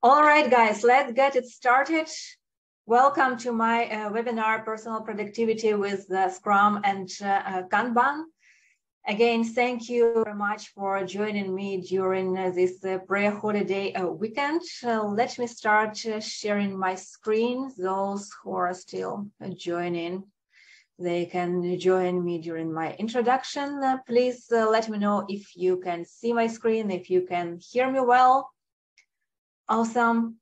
All right, guys, let's get it started. Welcome to my webinar, Personal Productivity with Scrum and Kanban. Again, thank you very much for joining me during this pre-holiday weekend. Let me start sharing my screen. Those who are still joining, they can join me during my introduction. Please let me know if you can see my screen, if you can hear me well. Awesome.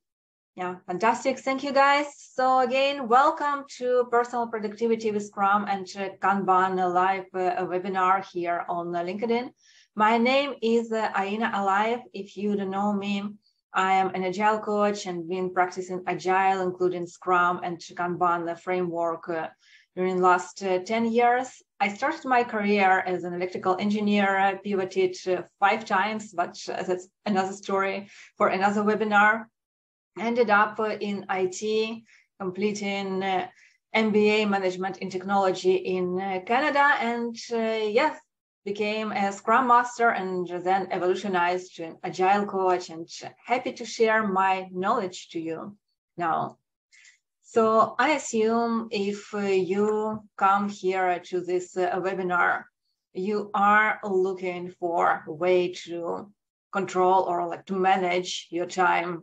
Yeah, fantastic. Thank you, guys. So again, welcome to Personal Productivity with Scrum and Kanban live webinar here on LinkedIn. My name is Aina Alive. If you don't know me, I am an Agile coach and been practicing Agile, including Scrum and Kanban framework during the last 10 years. I started my career as an electrical engineer, pivoted 5 times, but that's another story for another webinar. Ended up in IT, completing MBA Management in Technology in Canada, and yes, became a Scrum Master and then evolutionized to an Agile coach, and happy to share my knowledge to you now. So I assume if you come here to this webinar, you are looking for a way to control or like to manage your time.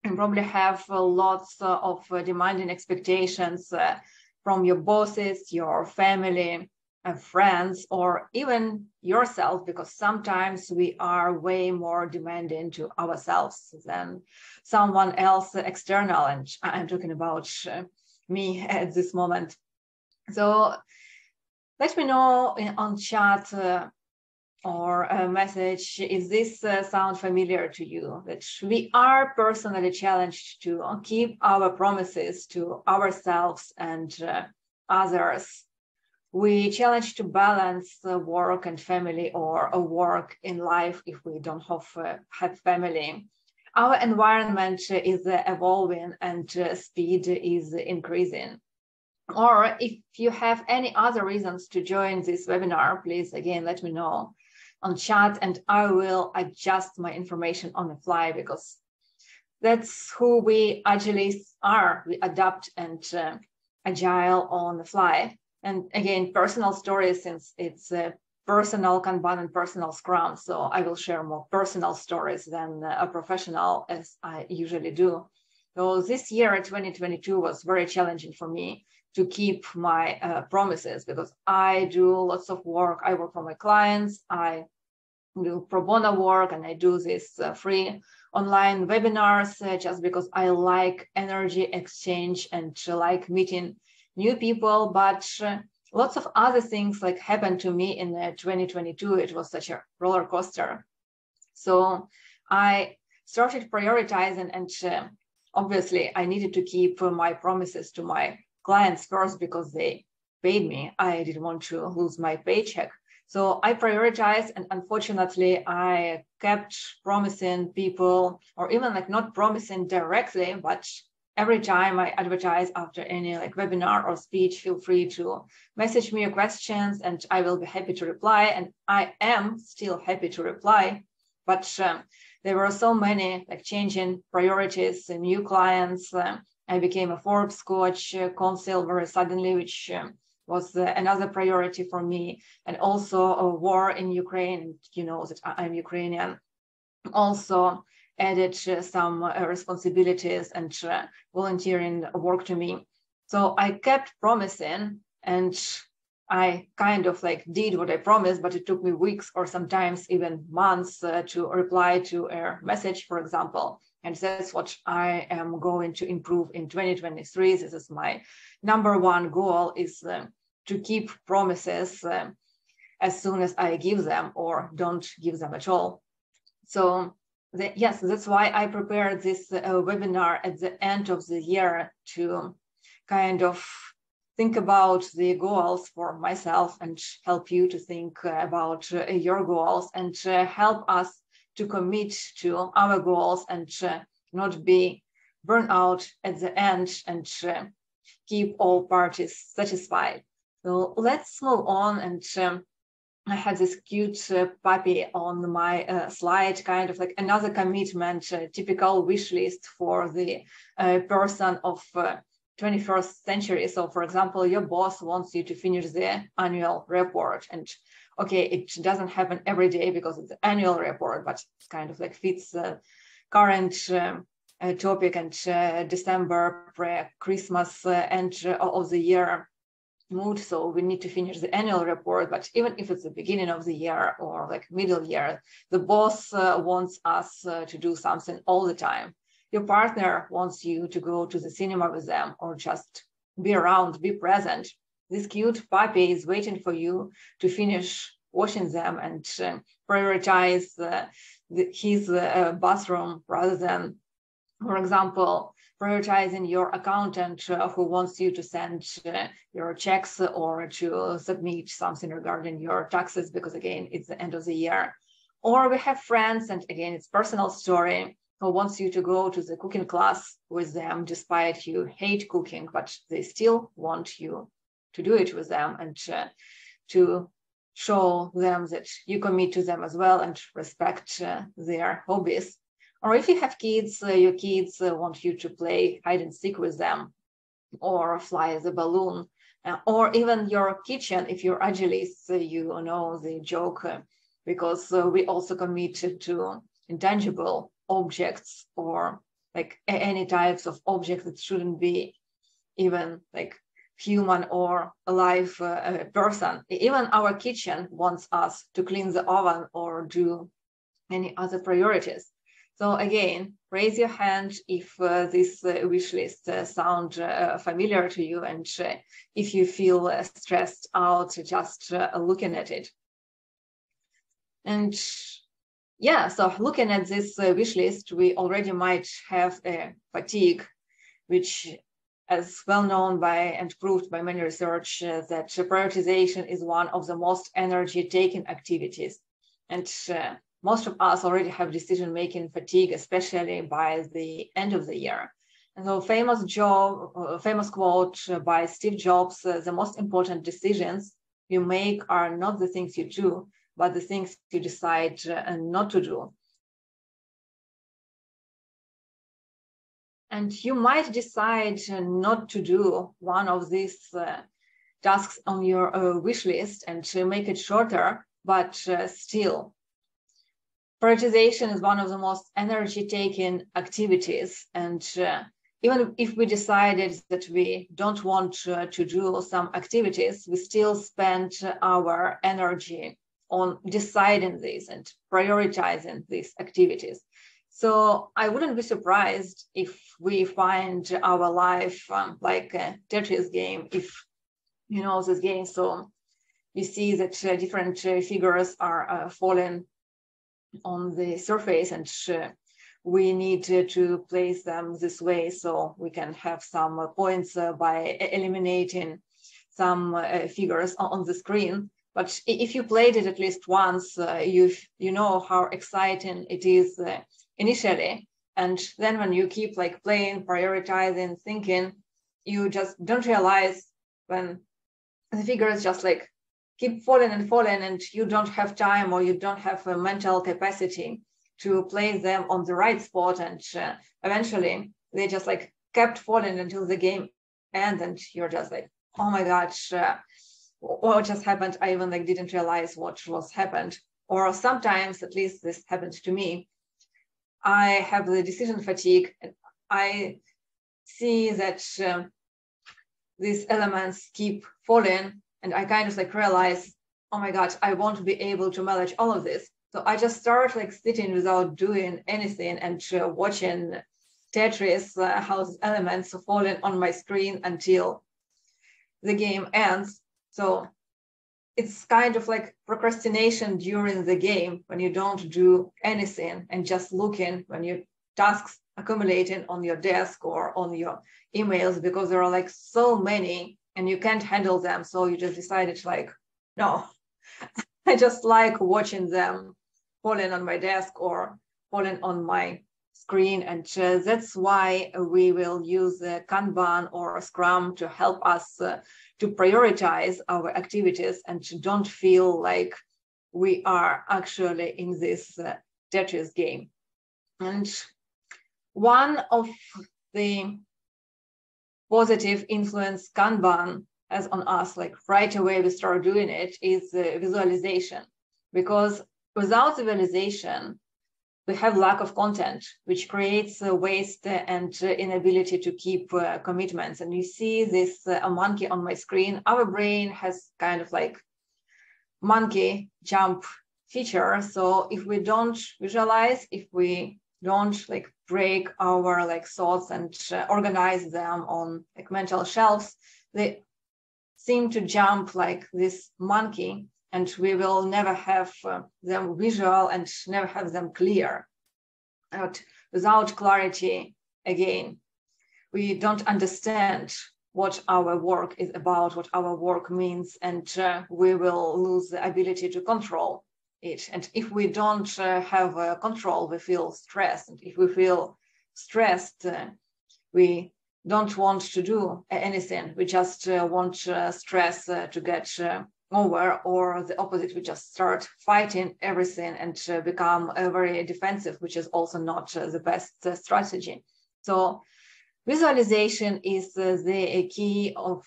You probably have lots of demanding expectations from your bosses, your family, friends, or even yourself, because sometimes we are way more demanding to ourselves than someone else external. And I'm talking about me at this moment. So let me know on chat or a message if this sounds familiar to you, that we are personally challenged to keep our promises to ourselves and others. We challenge to balance work and family, or a work in life if we don't have family. Our environment is evolving and speed is increasing. Or if you have any other reasons to join this webinar, please again let me know on chat and I will adjust my information on the fly, because that's who we Agilists are. We adapt and Agile on the fly. And again, personal stories, since it's a personal Kanban and personal Scrum, so I will share more personal stories than a professional, as I usually do. So this year, 2022, was very challenging for me to keep my promises, because I do lots of work. I work for my clients, I do pro bono work, and I do this free online webinars just because I like energy exchange and like meeting new people. But lots of other things like happened to me in 2022. It was such a roller coaster. So I started prioritizing, and obviously I needed to keep my promises to my clients first, because they paid me. I didn't want to lose my paycheck. So I prioritized, and unfortunately I kept promising people, or even like not promising directly, but every time I advertise after any like webinar or speech, feel free to message me your questions and I will be happy to reply. And I am still happy to reply, but there were so many like changing priorities and new clients. I became a Forbes coach, consul very suddenly, which was another priority for me. And also a war in Ukraine, you know that I'm Ukrainian, also added some responsibilities and volunteering work to me. So I kept promising, and I kind of like did what I promised, but it took me weeks or sometimes even months to reply to a message, for example. And that's what I am going to improve in 2023. This is my #1 goal, is to keep promises as soon as I give them, or don't give them at all. So yes, that's why I prepared this webinar at the end of the year, to kind of think about the goals for myself and help you to think about your goals, and help us to commit to our goals and not be burned out at the end, and keep all parties satisfied. So let's move on and I had this cute puppy on my slide, kind of like another commitment, typical wish list for the person of 21st century. So for example, your boss wants you to finish the annual report, and okay, it doesn't happen every day because it's the annual report, but it's kind of like fits current topic and December pre-Christmas end of the year mood. So we need to finish the annual report, but even if it's the beginning of the year or like middle year, the boss wants us to do something all the time. Your partner wants you to go to the cinema with them or just be around, be present. This cute puppy is waiting for you to finish washing them and prioritize his bathroom rather than, for example, prioritizing your accountant who wants you to send your checks or to submit something regarding your taxes because, again, it's the end of the year. Or we have friends, and again, it's personal story, who wants you to go to the cooking class with them despite you hate cooking, but they still want you to do it with them and to show them that you commit to them as well and respect their hobbies. Or if you have kids, your kids want you to play hide and seek with them or fly as a balloon, or even your kitchen. If you're Agilist, you know the joke because we also commit to intangible objects or like any types of objects that shouldn't be even like human or alive person. Even our kitchen wants us to clean the oven or do any other priorities. So again, raise your hand if this wish list sound familiar to you, and if you feel stressed out just looking at it. And yeah, so looking at this wish list, we already might have a fatigue, which as well known by and proved by many research that prioritization is one of the most energy-taking activities. And most of us already have decision-making fatigue, especially by the end of the year. And so famous quote by Steve Jobs, the most important decisions you make are not the things you do, but the things you decide not to do. And you might decide not to do one of these tasks on your wish list and to make it shorter, but still, prioritization is one of the most energy-taking activities. And even if we decided that we don't want to do some activities, we still spend our energy on deciding this and prioritizing these activities. So I wouldn't be surprised if we find our life like a Tetris game, if you know this game. So you see that different figures are falling on the surface, and we need to place them this way so we can have some points by eliminating some figures on the screen. But if you played it at least once, you know how exciting it is initially. And then when you keep like playing, prioritizing, thinking, you just don't realize when the figures just like keep falling and falling, and you don't have time or you don't have a mental capacity to place them on the right spot. And eventually they just like kept falling until the game ends, and you're just like, oh my gosh, what just happened? I even like didn't realize what was happened. Or sometimes, at least this happened to me, I have the decision fatigue, and I see that these elements keep falling, and I kind of like realize, oh my God, I won't be able to manage all of this. So I just start like sitting without doing anything and watching Tetris, how the elements are falling on my screen until the game ends. So it's kind of like procrastination during the game when you don't do anything and just looking when your tasks accumulating on your desk or on your emails, because there are like so many and you can't handle them. So you just decided like, no, I just like watching them falling on my desk or falling on my screen. And that's why we will use Kanban or Scrum to help us to prioritize our activities and to don't feel like we are actually in this Tetris game. And one of the positive influence Kanban has on us, like right away we start doing it, is visualization. Because without visualization, we have lack of content, which creates waste and inability to keep commitments. And you see this a monkey on my screen. Our brain has kind of like monkey jump feature. So if we don't visualize, if we don't like break our like thoughts and organize them on like mental shelves, they seem to jump like this monkey, and we will never have them visual and never have them clear. But without clarity, again, we don't understand what our work is about, what our work means, and we will lose the ability to control it. And if we don't have control, we feel stressed. And if we feel stressed, we don't want to do anything. We just want stress to get over, or the opposite, we just start fighting everything and become very defensive, which is also not the best strategy. So visualization is the key of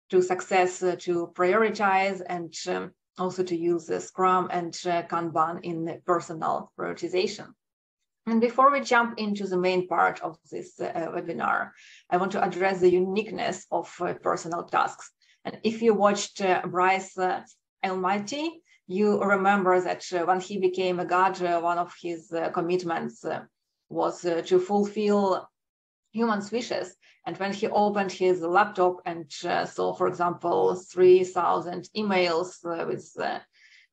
to success, to prioritize, and also to use Scrum and Kanban in personal prioritization. And before we jump into the main part of this webinar, I want to address the uniqueness of personal tasks. And if you watched Bryce Almighty, you remember that when he became a god, one of his commitments was to fulfill humans' wishes. And when he opened his laptop and saw, for example, 3,000 emails with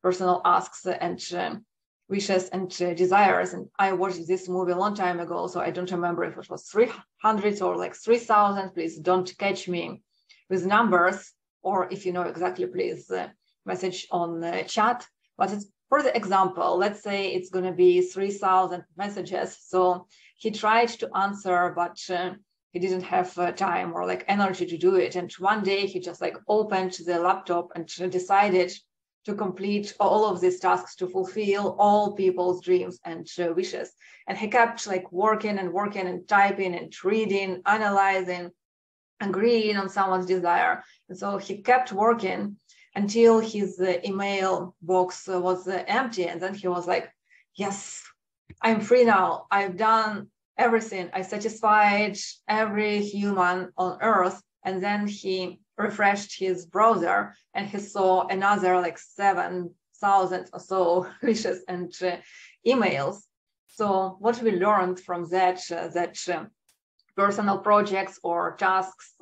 personal asks and wishes and desires, and I watched this movie a long time ago, so I don't remember if it was 300 or like 3,000. Please don't catch me with numbers, or if you know exactly, please message on chat. But it's, for the example, let's say it's going to be 3,000 messages. So he tried to answer, but he didn't have time or like energy to do it. And one day he just like opened the laptop and decided to complete all of these tasks, to fulfill all people's dreams and wishes. And he kept like working and typing and reading, analyzing, agreeing on someone's desire. And so he kept working until his email box was empty. And then he was like, yes, I'm free now. I've done everything. I satisfied every human on earth. And then he refreshed his browser and he saw another like 7,000 or so wishes and emails. So what we learned from that, personal projects or tasks,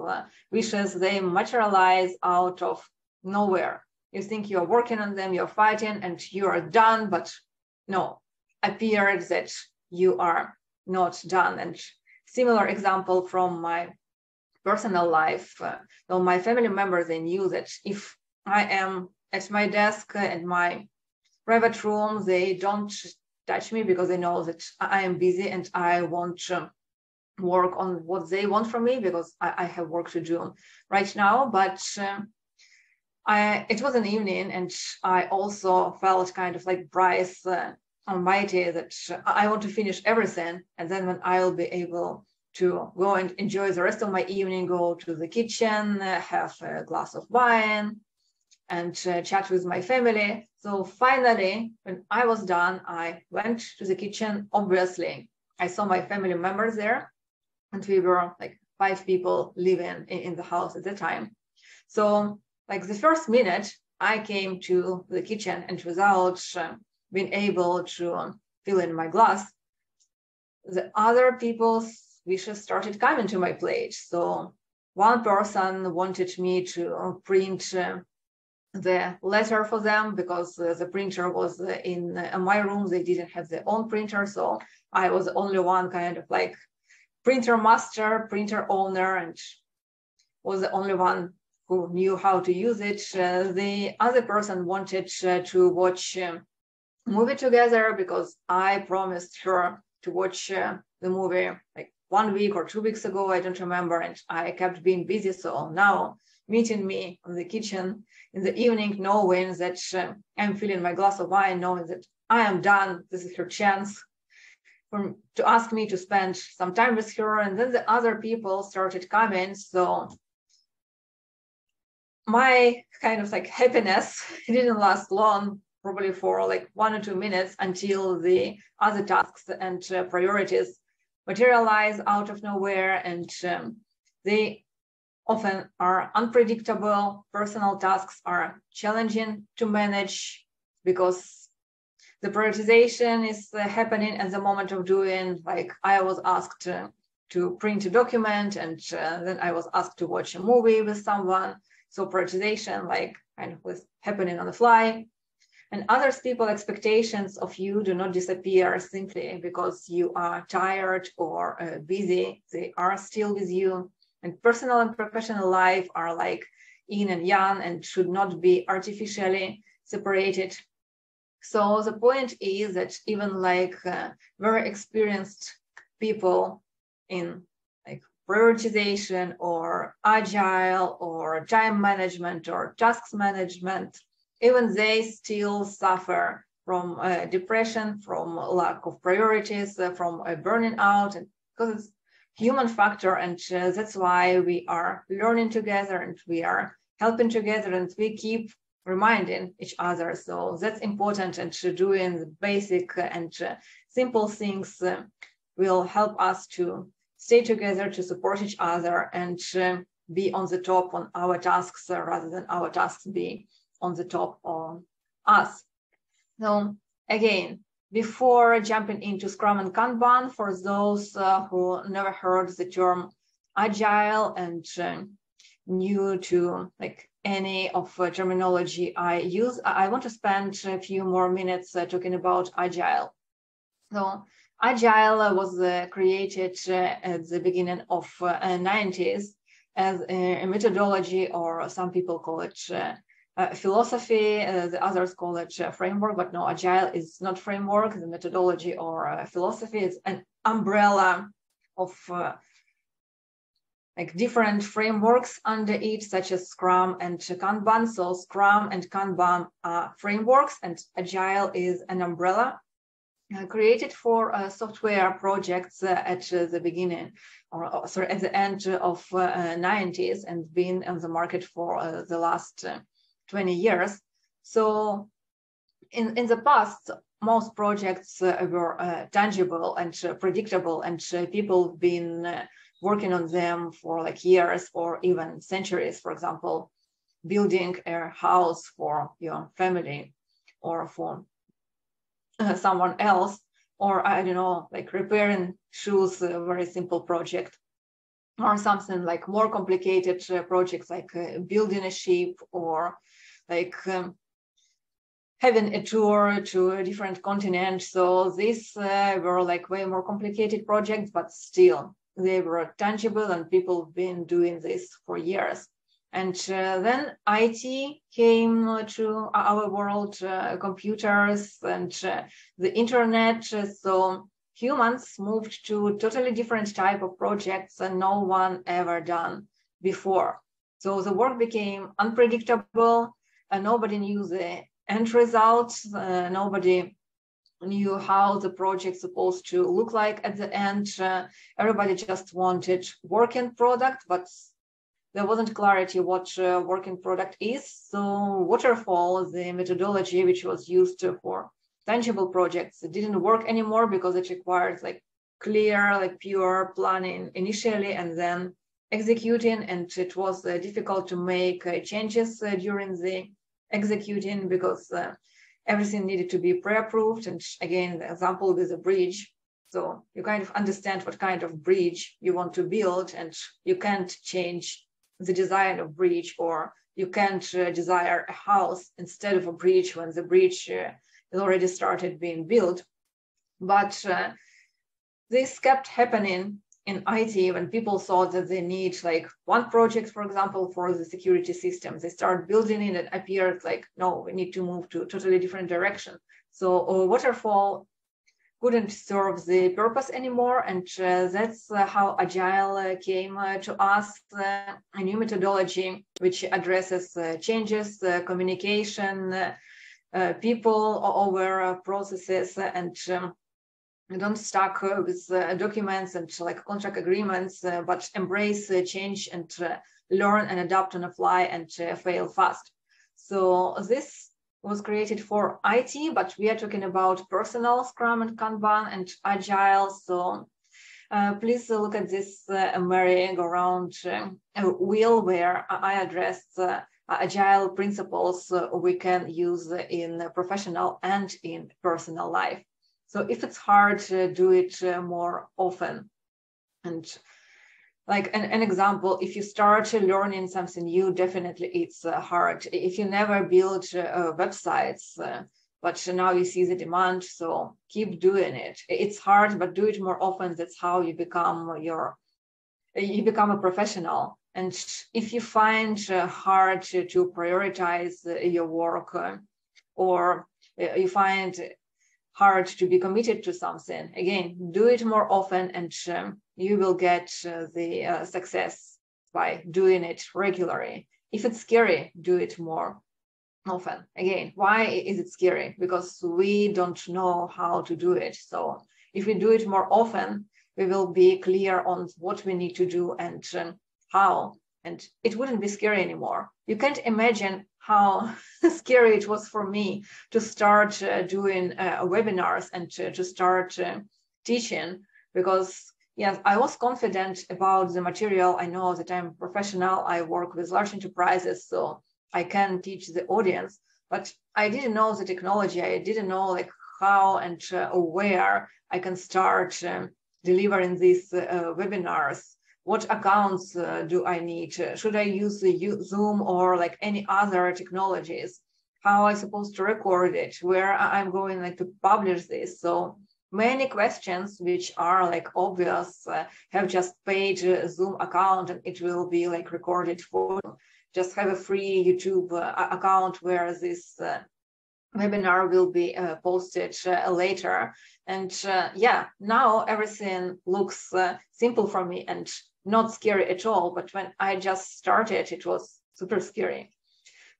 wishes, they materialize out of nowhere. You think you're working on them, you're fighting, and you are done, but no, appeared that you are not done. And similar example from my personal life. So my family members, they knew that if I am at my desk in my private room, they don't touch me because they know that I am busy and I want to work on what they want from me, because I have work to do right now. But it was an evening, and I also felt kind of like Bryce Almighty, that I want to finish everything, and then when I'll be able to go and enjoy the rest of my evening, go to the kitchen, have a glass of wine, and chat with my family. So finally, when I was done, I went to the kitchen. Obviously, I saw my family members there, and we were like 5 people living in the house at the time. So like the first minute, I came to the kitchen, and without being able to fill in my glass, the other people's wishes started coming to my plate. So one person wanted me to print the letter for them, because the printer was in my room. They didn't have their own printer. So I was the only one kind of like printer master, printer owner, and was the only one who knew how to use it. The other person wanted to watch a movie together, because I promised her to watch the movie like 1 week or 2 weeks ago, I don't remember, and I kept being busy. So now meeting me in the kitchen in the evening, knowing that I'm filling my glass of wine, knowing that I am done. This is her chance to ask me to spend some time with her. And then the other people started coming. So my kind of like happiness didn't last long, probably for like 1 or 2 minutes, until the other tasks and priorities materialize out of nowhere. And they often are unpredictable. Personal tasks are challenging to manage because the prioritization is happening at the moment of doing. Like I was asked to print a document, and then I was asked to watch a movie with someone. So prioritization like kind of was happening on the fly. And others people's expectations of you do not disappear simply because you are tired or busy. They are still with you. And personal and professional life are like yin and yang and should not be artificially separated. So the point is that even like very experienced people in like prioritization or agile or time management or tasks management, even they still suffer from depression, from lack of priorities, from burning out, and because it's human factor. And that's why we are learning together and we are helping together and we keep reminding each other. So that's important, and doing the basic and simple things will help us to stay together, to support each other, and be on the top on our tasks rather than our tasks be on the top on us. So again, before jumping into Scrum and Kanban, for those who never heard the term Agile and new to like any of terminology I use, I want to spend a few more minutes talking about Agile. So Agile was created at the beginning of 90s as a methodology, or some people call it philosophy, the others call it framework, but no, Agile is not framework, the methodology or philosophy. It's an umbrella of like different frameworks under it, such as Scrum and Kanban. So Scrum and Kanban are frameworks, and Agile is an umbrella created for software projects at the beginning, or sorry, at the end of 90s, and been on the market for the last 20 years. So in the past, most projects were tangible and predictable, and people have been working on them for like years or even centuries. For example, building a house for your family or for someone else, or I don't know, like repairing shoes, a very simple project, or something like more complicated projects like building a ship, or like having a tour to a different continent. So these were like way more complicated projects, but still they were tangible and people have been doing this for years. And then IT came to our world, computers and the internet. So humans moved to totally different type of projects and no one ever done before. So the work became unpredictable, and nobody knew the end result. Nobody knew how the project's supposed to look like at the end. Everybody just wanted working product, but there wasn't clarity what working product is. So waterfall, the methodology which was used for tangible projects, it didn't work anymore because it required like clear, like pure planning initially and then executing. And it was difficult to make changes during the executing because everything needed to be pre-approved. And again, the example with a bridge. So you kind of understand what kind of bridge you want to build, and you can't change the design of bridge, or you can't desire a house instead of a bridge when the bridge is already started being built. But this kept happening in IT when people thought that they need like one project, for example, for the security system. They start building it, and it appeared like, no, we need to move to a totally different direction. So waterfall couldn't serve the purpose anymore. And that's how Agile came to us, a new methodology which addresses changes, communication, people over processes, and don't stuck with documents and like contract agreements, but embrace change and learn and adapt on the fly and fail fast. So this was created for IT, but we are talking about personal Scrum and Kanban and Agile. So please look at this merry-go-round wheel where I address Agile principles we can use in professional and in personal life. So if it's hard, do it more often. And like an example, if you start learning something new, definitely it's hard. If you never build websites, but now you see the demand, so keep doing it. It's hard, but do it more often. That's how you become a professional. And if you find hard to prioritize your work, or you find hard to be committed to something, again, do it more often, and you will get the success by doing it regularly. If it's scary, do it more often. Again, why is it scary? Because we don't know how to do it. So if we do it more often, we will be clear on what we need to do and how, and it wouldn't be scary anymore. You can't imagine how scary it was for me to start doing webinars and to start teaching, because yes, I was confident about the material. I know that I'm a professional. I work with large enterprises, so I can teach the audience, but I didn't know the technology. I didn't know like how and where I can start delivering these webinars. What accounts do I need? Should I use the Zoom or like any other technologies? How am I supposed to record it? Where I'm going like to publish this? So many questions which are like obvious. Have just paid a Zoom account and it will be like recorded for you. Just have a free YouTube account where this webinar will be posted later. And yeah, now everything looks simple for me and not scary at all. But when I just started, it was super scary.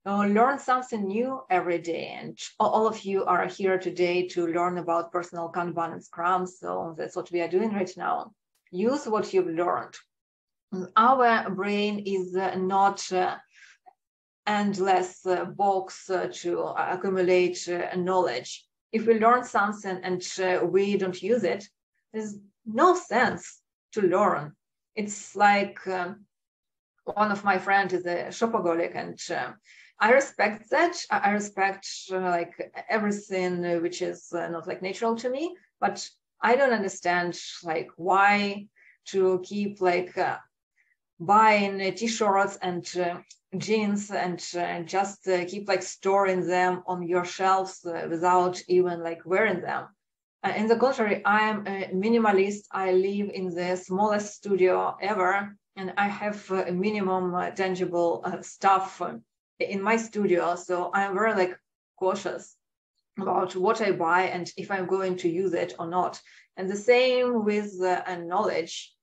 Learn something new every day. And all of you are here today to learn about personal Kanban and Scrum. So that's what we are doing right now. Use what you've learned. Our brain is not endless box to accumulate knowledge. If we learn something and we don't use it, there's no sense to learn. It's like one of my friends is a shopaholic, and I respect that. I respect like everything which is not like natural to me, but I don't understand like why to keep like buying t-shirts and jeans and just keep like storing them on your shelves without even like wearing them. In the contrary, I am a minimalist. I live in the smallest studio ever, and I have a minimum tangible stuff in my studio. So I'm very like cautious about what I buy and if I'm going to use it or not. And the same with knowledge.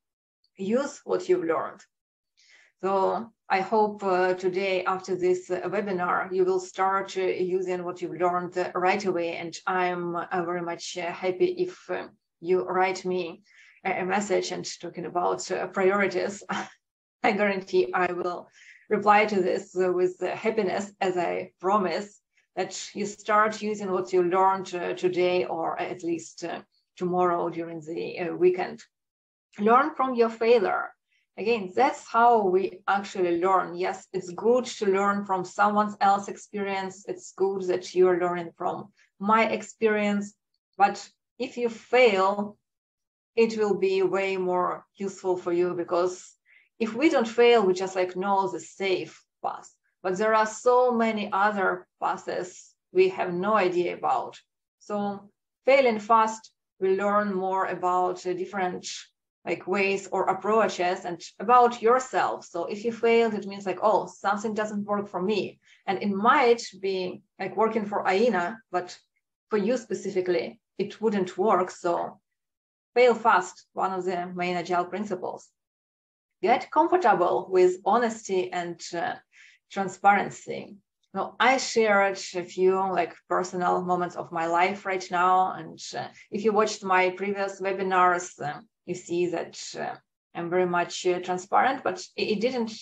Use what you've learned. So I hope today, after this webinar, you will start using what you've learned right away. And I'm very much happy if you write me a message and talking about priorities. I guarantee I will reply to this with happiness, as I promise, that you start using what you learned today, or at least tomorrow during the weekend. Learn from your failure. Again, that's how we actually learn. Yes, it's good to learn from someone else's experience. It's good that you're learning from my experience. But if you fail, it will be way more useful for you, because if we don't fail, we just like know the safe path. But there are so many other paths we have no idea about. So failing fast, we learn more about different like ways or approaches and about yourself. So if you failed, it means like, oh, something doesn't work for me. And it might be like working for Aina, but for you specifically, it wouldn't work. So fail fast, one of the main Agile principles. Get comfortable with honesty and transparency. Now, I shared a few personal moments of my life right now. And if you watched my previous webinars, you see that I'm very much transparent, but it didn't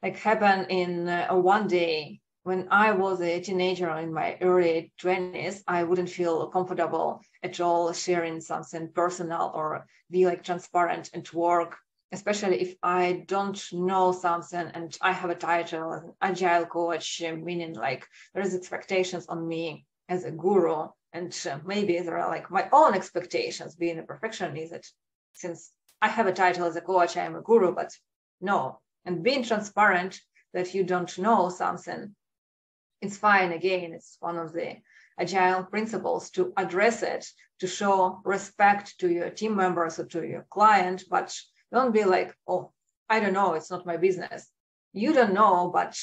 happen in one day. When I was a teenager in my early 20s, I wouldn't feel comfortable at all sharing something personal or be transparent at work, especially if I don't know something and I have a title as an Agile coach, meaning there is expectations on me as a guru, and maybe there are my own expectations. Being a perfectionist, that since I have a title as a coach, I am a guru, but no. And being transparent that you don't know something, it's fine. Again, it's one of the Agile principles to address it, to show respect to your team members or to your client, but don't be oh, I don't know, it's not my business. You don't know, but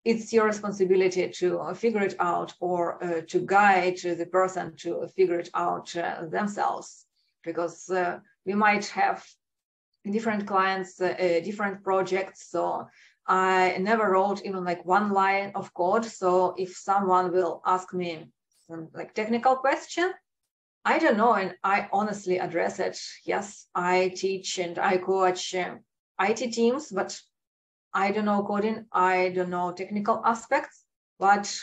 it's your responsibility to figure it out, or to guide the person to figure it out themselves, because we might have different clients, different projects. So I never wrote even one line of code. So if someone will ask me some technical question, I don't know, and I honestly address it. Yes, I teach and I coach IT teams, but I don't know coding. I don't know technical aspects. But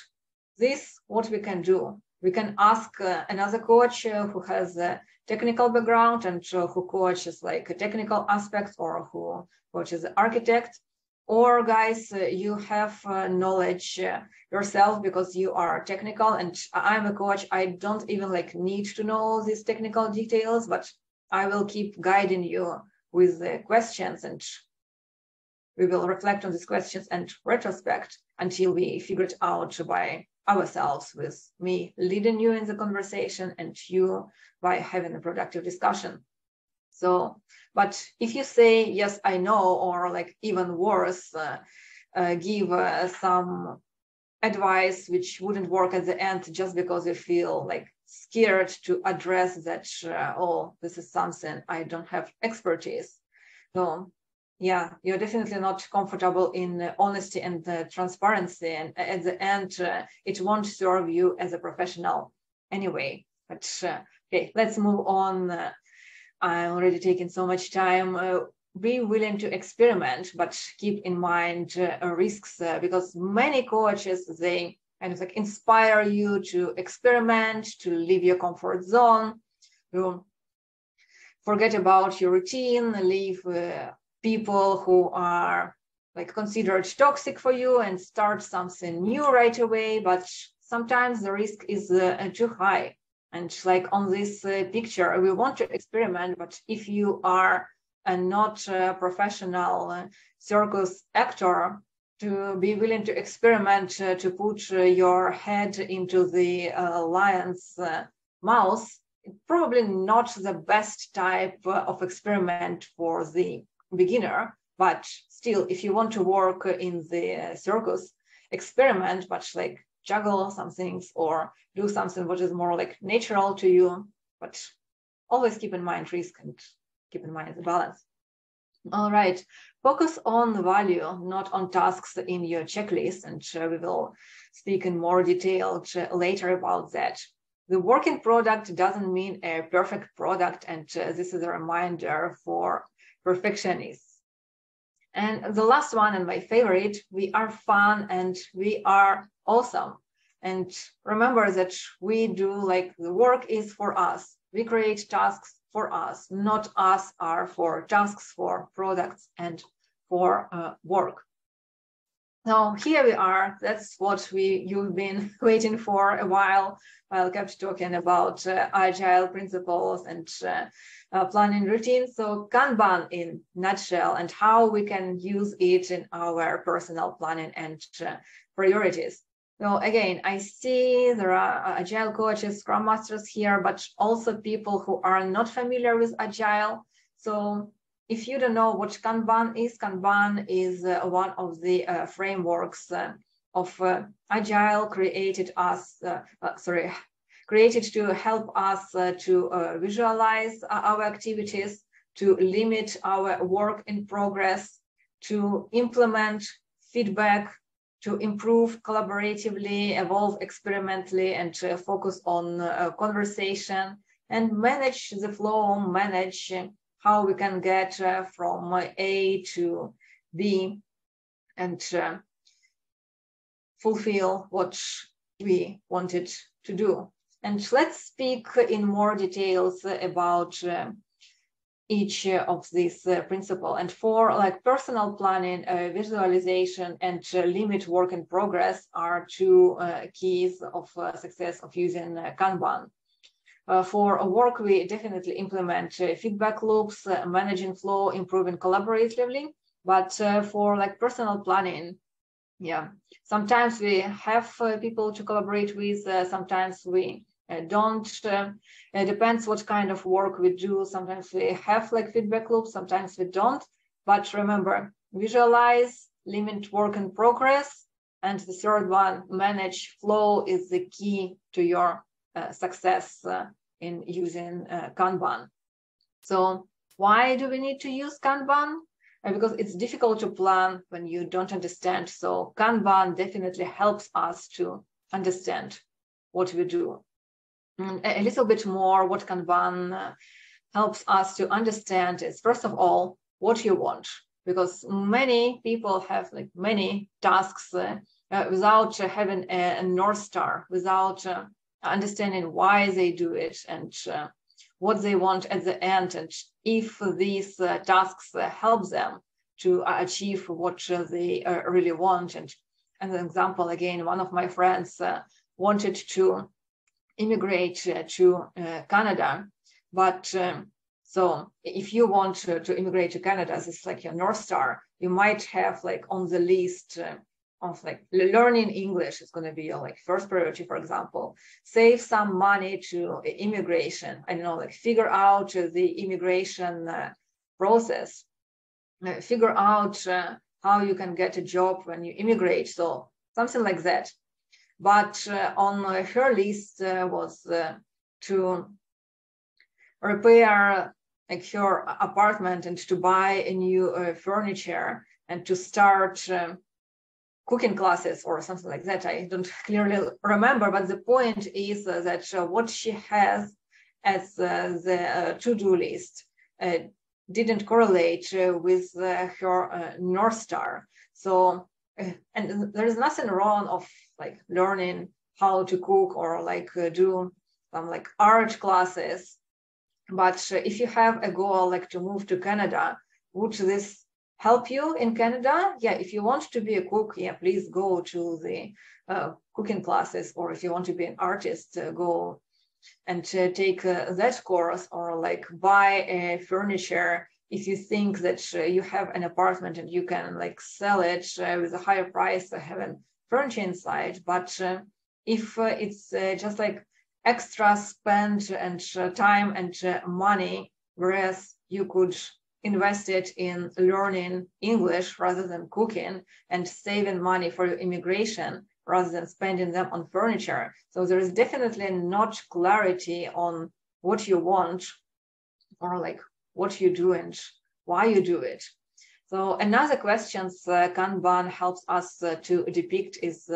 this, what we can do, we can ask another coach who has a technical background and who coaches technical aspects, or who coaches architect. Or guys, you have knowledge yourself because you are technical, and I'm a coach. I don't even need to know these technical details, but I will keep guiding you with the questions, and we will reflect on these questions and retrospect until we figure it out by ourselves, with me leading you in the conversation and you by having a productive discussion. So, but if you say, yes, I know, or even worse, give some advice which wouldn't work at the end just because you feel scared to address that, oh, this is something I don't have expertise. So yeah, you're definitely not comfortable in honesty and transparency. And at the end, it won't serve you as a professional anyway. But okay, let's move on. I'm already taking so much time. Be willing to experiment, but keep in mind risks, because many coaches, they kind of inspire you to experiment, to leave your comfort zone, to forget about your routine, leave people who are considered toxic for you and start something new right away. But sometimes the risk is too high. And on this picture, we want to experiment, but if you are not a professional circus actor, to be willing to experiment, to put your head into the lion's mouth, probably not the best type of experiment for the beginner. But still, if you want to work in the circus, experiment, but juggle some things or do something which is more natural to you, but always keep in mind risk and keep in mind the balance. All right, focus on the value, not on tasks in your checklist, and we will speak in more detail later about that. The working product doesn't mean a perfect product, and this is a reminder for perfectionists. And the last one, and my favorite, we are fun and we are awesome. And remember that we do the work is for us. We create tasks for us, not us are for tasks, for products, and for work. Now here we are. That's what you've been waiting for a while. I kept talking about Agile principles and planning routines. So Kanban in nutshell, and how we can use it in our personal planning and priorities. So again, I see there are Agile coaches, Scrum masters here, but also people who are not familiar with Agile. So if you don't know what Kanban is one of the frameworks of Agile created created to help us to visualize our activities, to limit our work in progress, to implement feedback, to improve collaboratively, evolve experimentally, and focus on conversation, and manage the flow, manage how we can get from A to B, and fulfill what we wanted to do. And let's speak in more details about each of these principles. And for like personal planning, visualization, and limit work in progress are two keys of success of using Kanban. For work, we definitely implement feedback loops, managing flow, improving collaboratively. But for like personal planning, yeah, sometimes we have people to collaborate with, sometimes we don't. It depends what kind of work we do. Sometimes we have like feedback loops, sometimes we don't. But remember, visualize, limit work in progress, and the third one, manage flow, is the key to your success in using Kanban. So why do we need to use Kanban? Because it's difficult to plan when you don't understand. So Kanban definitely helps us to understand what we do. A little bit more what Kanban helps us to understand is, first of all, what you want. Because many people have like many tasks without having a North Star, without understanding why they do it and what they want at the end, and if these tasks help them to achieve what they really want. And as an example, again, one of my friends wanted to immigrate to Canada, but so if you want to immigrate to Canada, this is like your North Star. You might have like on the list of like learning English is going to be your like first priority, for example. Save some money to immigration. I don't know, like figure out the immigration process. Figure out how you can get a job when you immigrate. So something like that. But on her list was to repair like her apartment and to buy a new furniture and to start cooking classes or something like that. I don't clearly remember, but the point is that what she has as the to-do list didn't correlate with her North Star. So, and there is nothing wrong of like learning how to cook or like do some like art classes. But if you have a goal like to move to Canada, would this help you in Canada? Yeah, if you want to be a cook, yeah, please go to the cooking classes. Or if you want to be an artist, go and take that course, or like buy a furniture if you think that you have an apartment and you can like sell it with a higher price, having furniture inside. But if it's just like extra spend and time and money, whereas you could invest it in learning English rather than cooking, and saving money for your immigration rather than spending them on furniture. So there is definitely not clarity on what you want or like what you do and why you do it. So another question Kanban helps us to depict is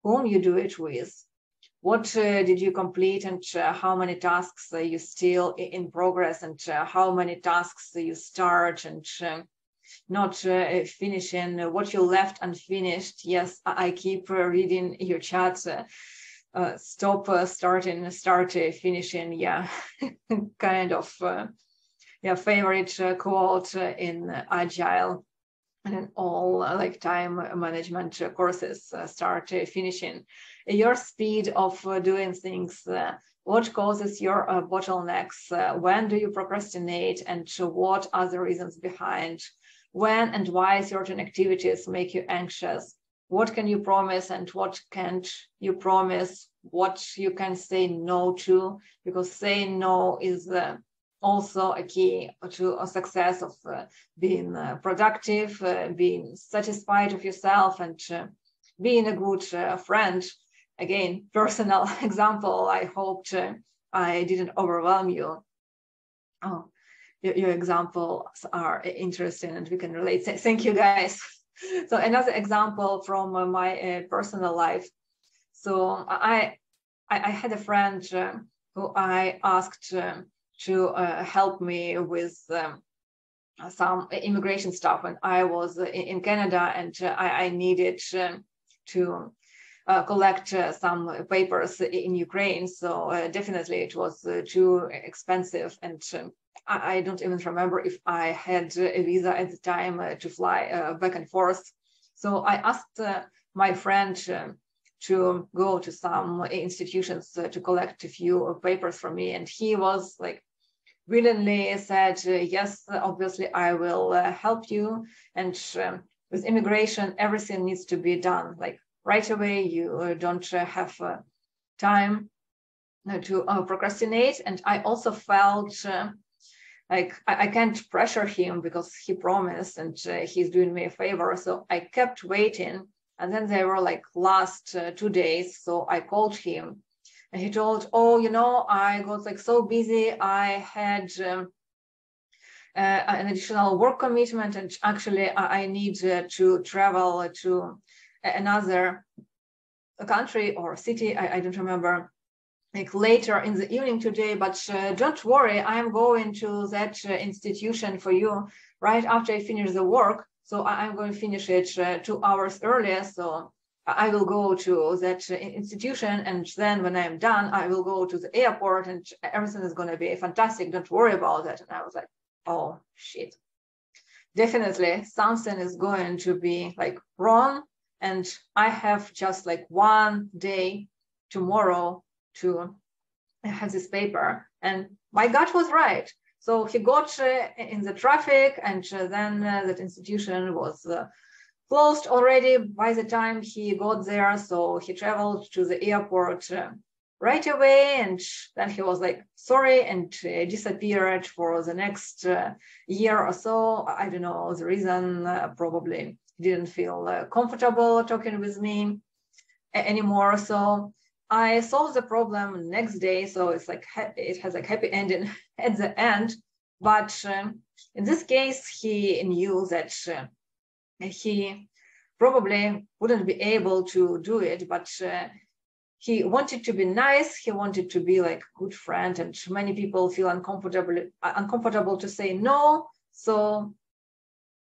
whom you do it with. What did you complete, and how many tasks you still in progress, and how many tasks you start and not finishing, what you left unfinished. Yes, I keep reading your chat. Stop starting, start finishing. Yeah, kind of yeah, favorite quote in Agile and in all like time management courses. Start finishing. Your speed of doing things, what causes your bottlenecks, when do you procrastinate, and what are the reasons behind, when and why certain activities make you anxious, what can you promise and what can't you promise, what you can say no to, because saying no is also a key to a success of being productive, being satisfied of yourself, and being a good friend. again, personal example. I hoped I didn't overwhelm you. Oh, your examples are interesting and we can relate. Thank you, guys. So another example from my personal life. So I had a friend who I asked to help me with some immigration stuff when I was in Canada, and I needed to collect some papers in Ukraine. So definitely it was too expensive, and I don't even remember if I had a visa at the time to fly back and forth. So I asked my friend to go to some institutions to collect a few papers for me, and he was like willingly said, yes, obviously I will help you. And with immigration, everything needs to be done like right away. You don't have time to procrastinate. And I also felt like I can't pressure him because he promised and he's doing me a favor. So I kept waiting. And then they were like last 2 days. So I called him and he told, oh, you know, I got like so busy. I had an additional work commitment, and actually I need to travel to another country or city. I don't remember, like later in the evening today, but don't worry, I'm going to that institution for you right after I finish the work. So I'm going to finish it 2 hours earlier. So I will go to that institution, and then when I'm done, I will go to the airport and everything is going to be fantastic. Don't worry about that. And I was like, oh, shit. Definitely something is going to be like wrong. And I have just like 1 day tomorrow to have this paper. And my gut was right. So he got in the traffic, and then that institution was closed already by the time he got there. So he traveled to the airport right away, and then he was like sorry and disappeared for the next year or so. I don't know the reason. Probably didn't feel comfortable talking with me anymore. So I solved the problem next day. So it's like it has a happy ending at the end. But in this case, he knew that he probably wouldn't be able to do it, but he wanted to be nice. He wanted to be like a good friend, and many people feel uncomfortable to say no. So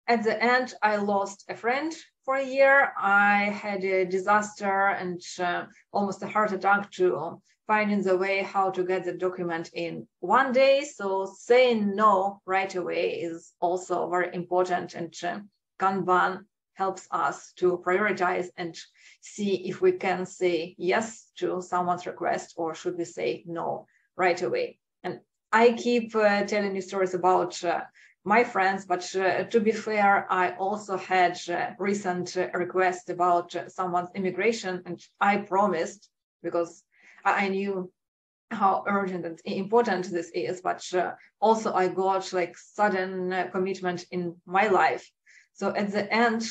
at the end, I lost a friend for a year. I had a disaster and almost a heart attack to finding the way how to get the document in 1 day. So saying no right away is also very important, and Kanban helps us to prioritize and see if we can say yes to someone's request or should we say no right away. And I keep telling you stories about my friends, but to be fair, I also had recent requests about someone's immigration, and I promised because I knew how urgent and important this is, but also I got like sudden commitment in my life. So at the end,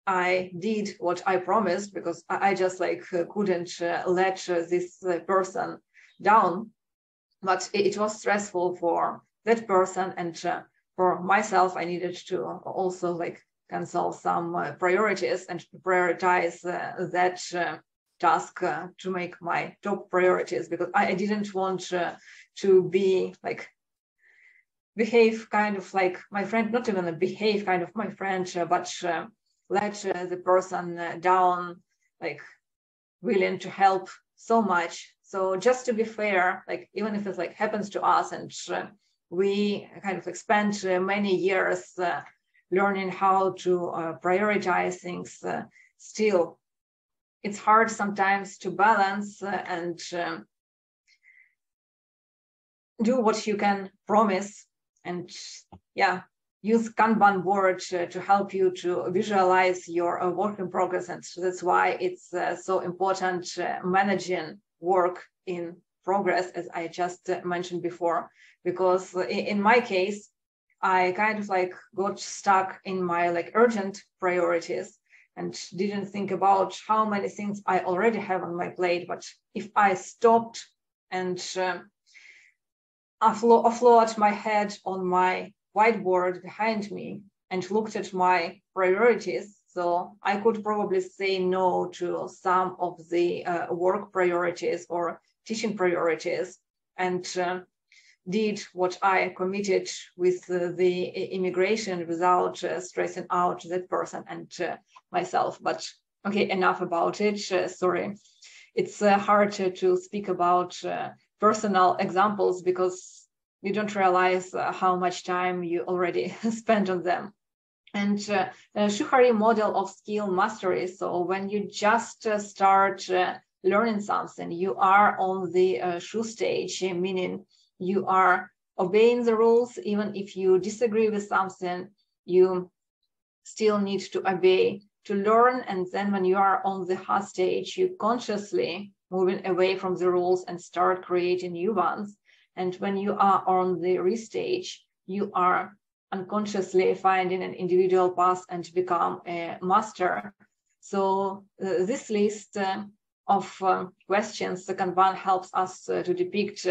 I did what I promised because I just like couldn't let this person down. But it was stressful for that person, and for myself, I needed to also like cancel some priorities and prioritize that task to make my top priorities, because I didn't want to be like behave kind of like my friend, not even a behave kind of my friend, but let the person down, like willing to help so much. So just to be fair, like even if it like happens to us and we kind of like spent many years learning how to prioritize things, still it's hard sometimes to balance and do what you can promise, and yeah, use Kanban board to help you to visualize your work in progress. And that's why it's so important managing work in progress, as I just mentioned before, because in my case, I kind of like got stuck in my like urgent priorities. and didn't think about how many things I already have on my plate. But if I stopped and offload my head on my whiteboard behind me and looked at my priorities, so I could probably say no to some of the work priorities or teaching priorities, and did what I committed with the immigration without stressing out that person and myself. But okay, enough about it. Sorry, it's hard to speak about personal examples because you don't realize how much time you already spent on them. And Shu-Ha-Ri model of skill mastery. So when you just start learning something, you are on the Shu stage, meaning you are obeying the rules. Even if you disagree with something, you still need to obey to learn. And then when you are on the Ha stage, you consciously moving away from the rules and start creating new ones. And when you are on the Ri stage, you are unconsciously finding an individual path and become a master. So this list of questions, the Kanban helps us to depict.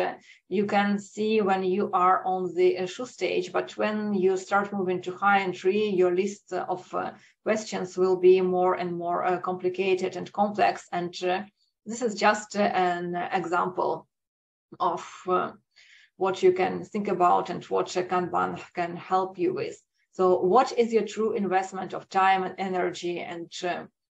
You can see when you are on the Shu stage, but when you start moving to Ha and Ri, your list of questions will be more and more complicated and complex. And this is just an example of what you can think about and what Kanban can help you with. So what is your true investment of time and energy and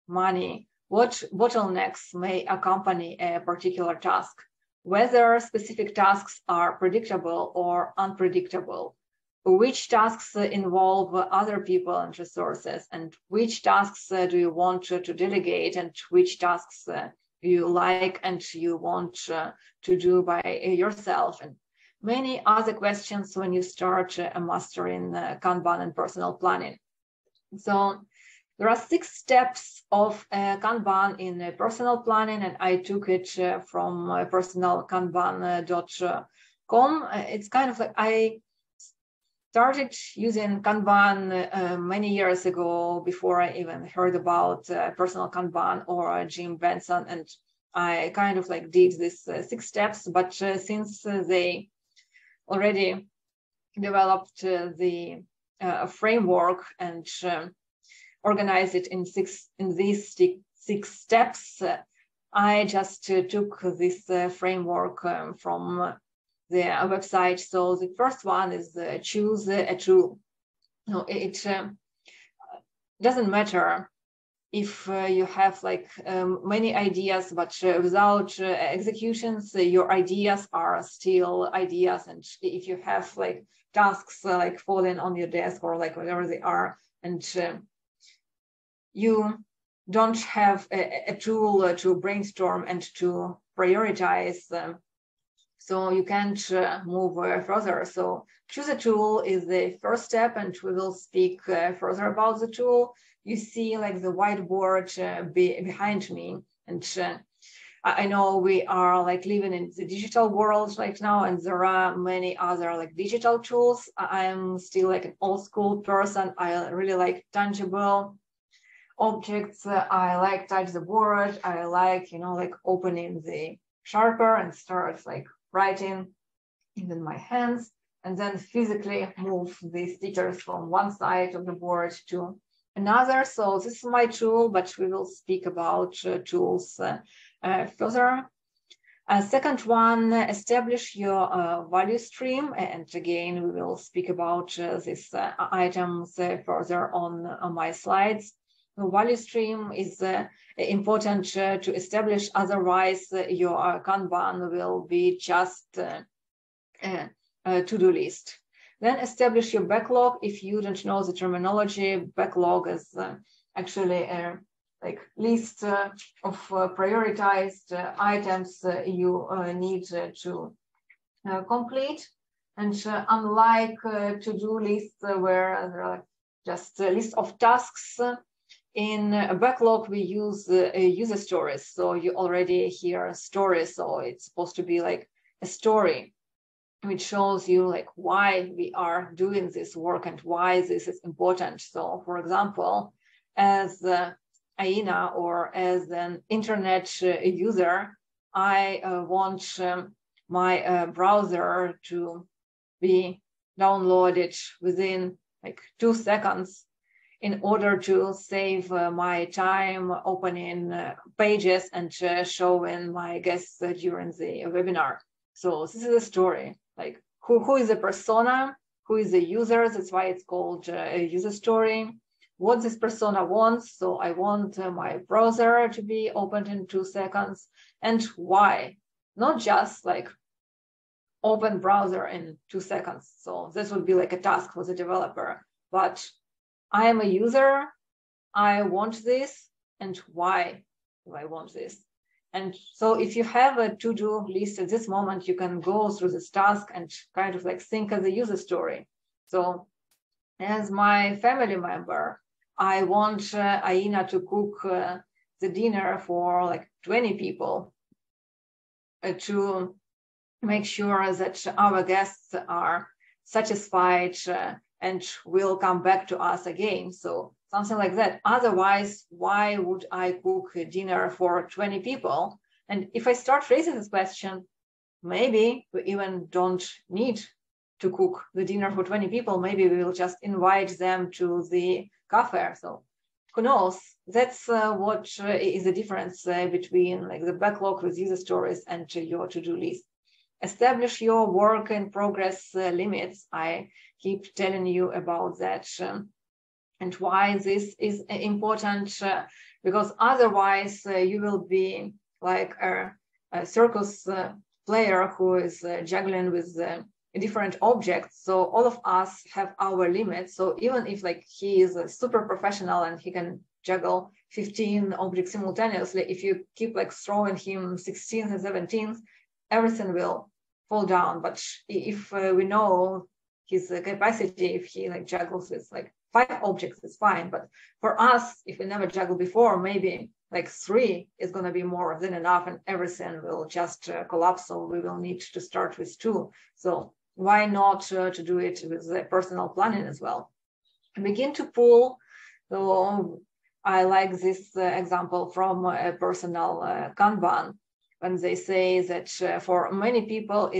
money? What bottlenecks may accompany a particular task? Whether specific tasks are predictable or unpredictable? Which tasks involve other people and resources? And which tasks do you want to delegate? And which tasks you like and you want to do by yourself? And many other questions when you start mastering Kanban and personal planning. So there are 6 steps of Kanban in personal planning, and I took it from personalkanban.com. It's kind of like I started using Kanban many years ago before I even heard about personal Kanban or Jim Benson, and I kind of like did this 6 steps, but since they already developed the framework and organized it in these six steps, I just took this framework from the website. So the first one is choose a tool. No, it doesn't matter if you have like many ideas, but without executions, your ideas are still ideas. And if you have like tasks like falling on your desk or like whatever they are, and you don't have a tool to brainstorm and to prioritize, so you can't move further. So choose a tool is the first step, and we will speak further about the tool. You see like the whiteboard behind me, and I know we are like living in the digital world right now, and there are many other like digital tools. I'm still like an old school person. I really like tangible objects. I like touch the board. I like, like opening the sharper and start like writing in my hands, and then physically move the stickers from one side of the board to another. So this is my tool, but we will speak about tools further. Second one, establish your value stream. And again, we will speak about these items further on my slides. The value stream is important to establish, otherwise your Kanban will be just a to-do list. Then establish your backlog. If you don't know the terminology, backlog is actually a list of prioritized items you need to complete. And unlike to-do lists where there are just a list of tasks, in a backlog we use user stories. So you already hear stories, so it's supposed to be like a story which shows you like why we are doing this work and why this is important. So for example, as hyena or as an internet user, I want my browser to be downloaded within like 2 seconds in order to save my time opening pages and showing my guests during the webinar. So this is a story, like who is the persona, who is the user, that's why it's called a user story, what this persona wants. So I want my browser to be opened in 2 seconds, and why, not just like open browser in 2 seconds. So this would be like a task for the developer, but I am a user, I want this, and why do I want this? And so if you have a to-do list at this moment, you can go through this task and kind of like think of the user story. So as my family member, I want Aina to cook the dinner for like 20 people to make sure that our guests are satisfied and will come back to us again. So something like that. Otherwise, why would I cook a dinner for 20 people? And if I start raising this question, maybe we even don't need to cook the dinner for 20 people. Maybe we will just invite them to the cafe. So who knows? That's what is the difference between like the backlog with user stories and your to-do list. Establish your work in progress limits. I keep telling you about that and why this is important, because otherwise you will be like a circus player who is juggling with different objects. So all of us have our limits. So even if like he is a super professional and he can juggle 15 objects simultaneously, if you keep like throwing him 16th and 17th, everything will fall down. But if we know his capacity, if he like juggles with like 5 objects, it's fine. But for us, if we never juggled before, maybe like 3 is going to be more than enough, and everything will just collapse. So we will need to start with 2. So why not to do it with personal planning as well? Begin to pull. So I like this example from a personal Kanban, when they say that for many people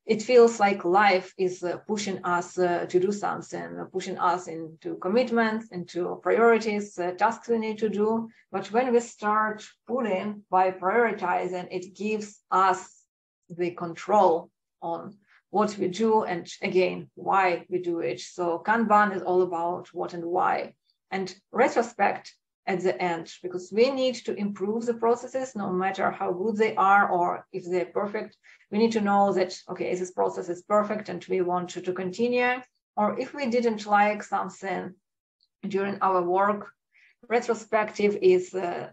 it feels like life is pushing us to do something, pushing us into commitments, into priorities, tasks we need to do. But when we start pulling by prioritizing, it gives us the control on what we do and again, why we do it. So Kanban is all about what and why. And retrospect at the end, because we need to improve the processes no matter how good they are or if they're perfect. We need to know that, okay, this process is perfect and we want to continue. Or if we didn't like something during our work, retrospective is the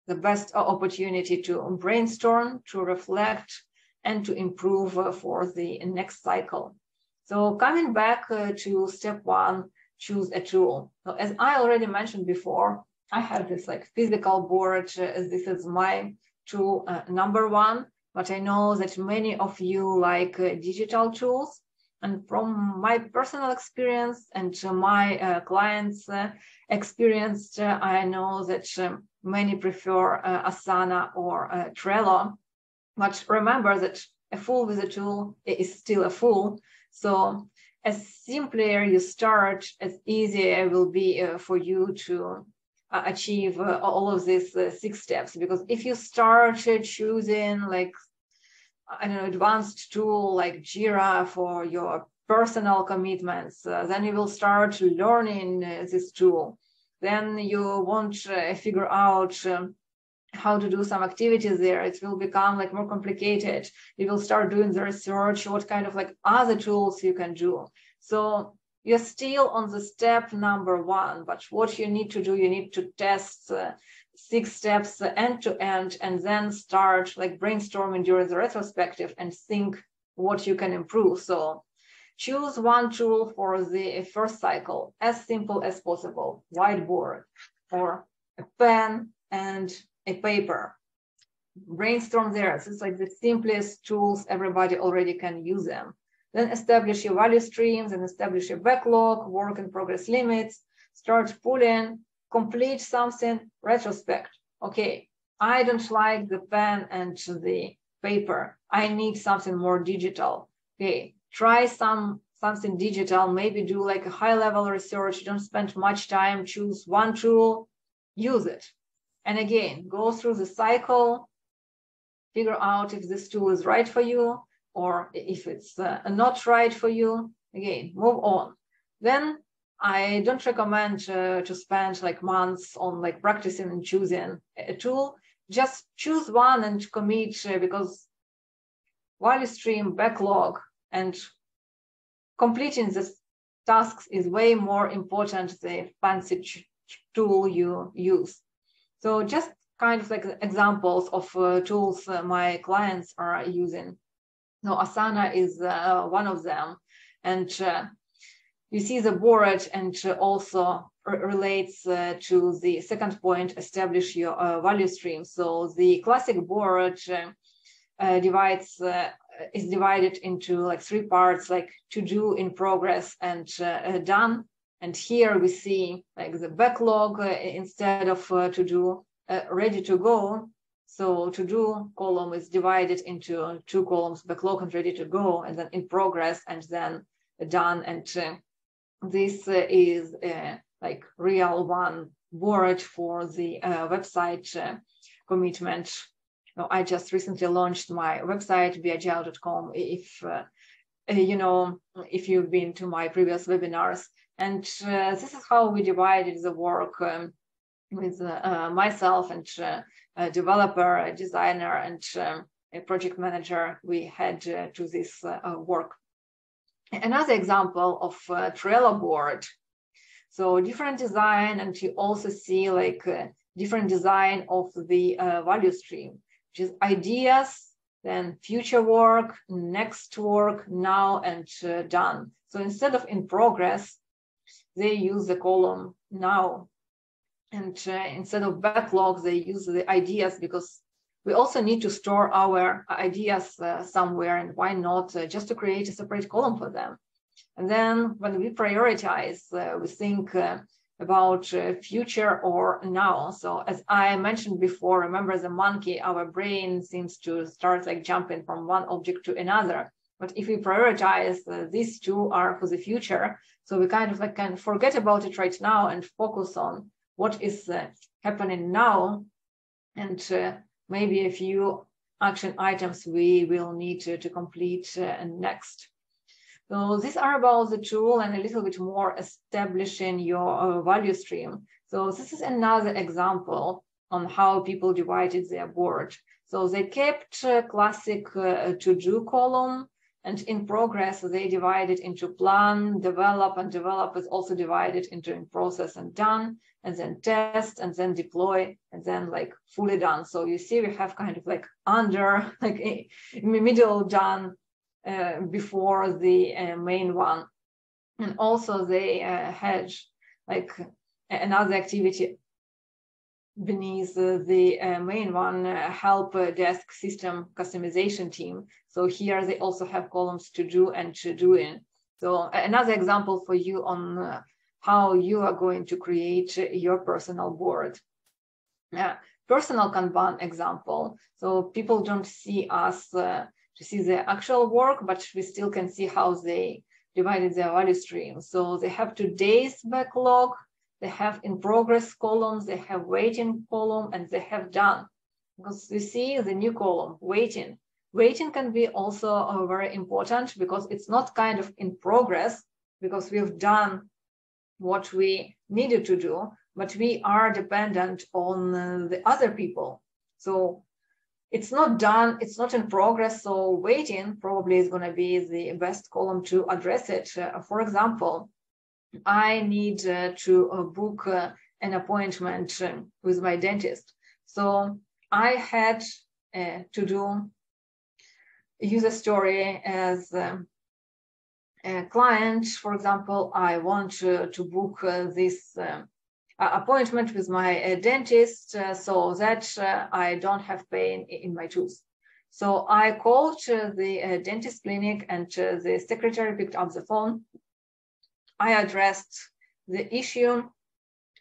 best opportunity to brainstorm, to reflect, and to improve for the next cycle. So coming back to step 1, choose a tool. So as I already mentioned before, I have this like physical board. This is my tool number 1, but I know that many of you like digital tools. And from my personal experience and my clients' experience, I know that many prefer Asana or Trello. But remember that a fool with a tool is still a fool. So as simpler you start, as easier it will be for you to achieve all of these 6 steps. Because if you start choosing like, I don't know, advanced tool like Jira for your personal commitments, then you will start learning this tool. Then you won't figure out how to do some activities there. It will become like more complicated. You will start doing the research, what kind of like other tools you can do. So you're still on the step number 1, but what you need to do, you need to test 6 steps end to end, and then start like brainstorming during the retrospective and think what you can improve. So choose one tool for the first cycle, as simple as possible, whiteboard or a pen and a paper. Brainstorm there. It's like the simplest tools, everybody already can use them. Then establish your value streams and establish your backlog, work in progress limits, start pulling, complete something, retrospect. Okay, I don't like the pen and the paper. I need something more digital. Okay, try something digital, maybe do like a high-level research. Don't spend much time, choose one tool, use it. And again, go through the cycle, figure out if this tool is right for you, or if it's not right for you. Again, move on. Then I don't recommend to spend like months on like practicing and choosing a tool. Just choose one and commit, because value stream, backlog, and completing this tasks is way more important than the fancy tool you use. So just kind of like examples of tools my clients are using. So Asana is one of them, and you see the board, and also relates to the second point, establish your value stream. So the classic board is divided into like three parts, like to do, in progress, and done. And here we see like the backlog instead of to do, ready to go. So to do column is divided into two columns, backlog and ready to go, and then in progress, and then done. And this is like real one board for the website commitment. I just recently launched my website, beagile.com, if if you've been to my previous webinars. And this is how we divided the work with myself and a developer, a designer, and a project manager. We had to this work. Another example of Trello board. So different design, and you also see like different design of the value stream, which is ideas, then future work, next work, now, and done. So instead of in progress, they use the column now. And instead of backlog, they use the ideas, because we also need to store our ideas somewhere, and why not just to create a separate column for them. And then when we prioritize, we think about future or now. So as I mentioned before, remember the monkey, our brain seems to start like jumping from one object to another. But if we prioritize, these two are for the future. So we kind of like can forget about it right now and focus on what is happening now, and maybe a few action items we will need to complete next. So these are about the tool, and a little bit more establishing your value stream. So this is another example on how people divided their board. So they kept classic to-do column, and in progress, they divided into plan, develop, and develop is also divided into in process and done, and then test, and then deploy, and then like fully done. So you see, we have kind of like under, like a middle done before the main one. And also they had like another activity beneath the main one, help desk system customization team. So here they also have columns to do and to doing. So another example for you on how you are going to create your personal board. Personal Kanban example. So people don't see us to see the actual work, but we still can see how they divided their value stream. So they have today's backlog, they have in progress columns, they have waiting column, and they have done. Because you see the new column, waiting. Waiting can be also very important, because it's not kind of in progress, because we've done what we needed to do, but we are dependent on the other people. So it's not done, it's not in progress, so waiting probably is going to be the best column to address it. For example, I need to book an appointment with my dentist. So I had to do user story as a client. For example, I want to book this appointment with my dentist so that I don't have pain in my tooth. So I called the dentist clinic, and the secretary picked up the phone. I addressed the issue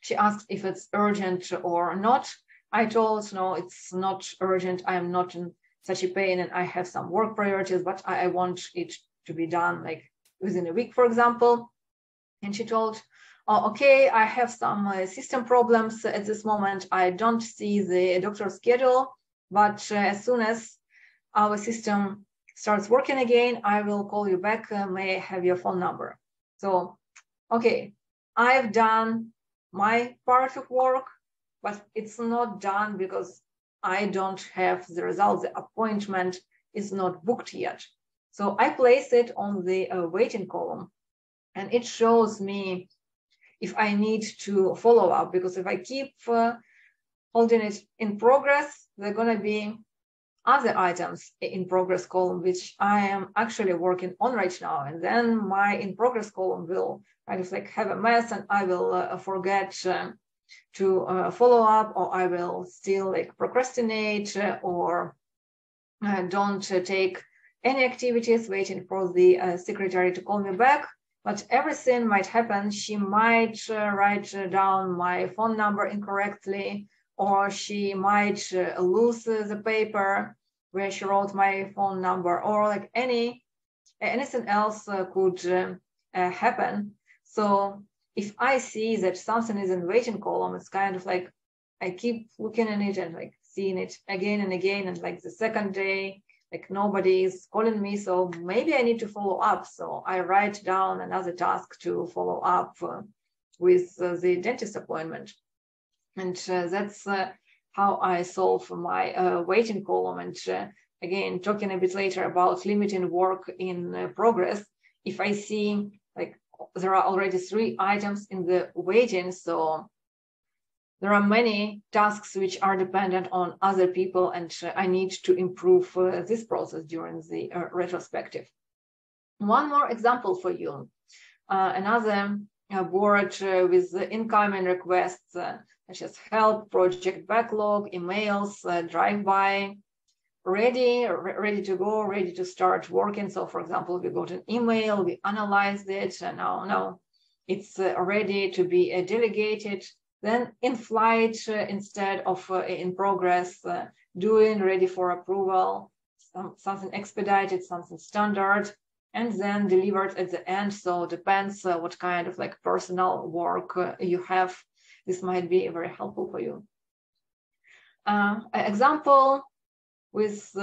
She asked if it's urgent or not. I told, no, it's not urgent. I am not in such a pain and I have some work priorities, but I want it to be done like within a week, for example. And she told, oh, okay, I have some system problems at this moment. I don't see the doctor's schedule, but as soon as our system starts working again, I will call you back. May I have your phone number? So, okay, I've done my part of work, but it's not done because I don't have the result. The appointment is not booked yet. So I place it on the waiting column, and it shows me if I need to follow up, because if I keep holding it in progress, there are going to be other items in progress column, which I am actually working on right now. And then my in progress column will kind of like have a mess, and I will forget to follow up, or I will still like procrastinate or don't take any activities waiting for the secretary to call me back. But everything might happen. She might write down my phone number incorrectly, or she might lose the paper where she wrote my phone number, or like anything else could happen. So if I see that something is in waiting column, it's kind of like I keep looking at it and like seeing it again and again, and like the second day, like nobody is calling me, so maybe I need to follow up. So I write down another task to follow up with the dentist appointment. And that's how I solve my waiting column. And again, talking a bit later about limiting work in progress, if I see like there are already 3 items in the waiting, so there are many tasks which are dependent on other people, and I need to improve this process during the retrospective. One more example for you. Another board with incoming requests, such as help, project backlog, emails, drive-by, ready to go, ready to start working. So for example, we got an email, we analyzed it, and now it's ready to be delegated. Then in flight instead of in progress, doing, ready for approval, something expedited, something standard, and then delivered at the end. So depends what kind of like personal work you have. This might be very helpful for you. An example with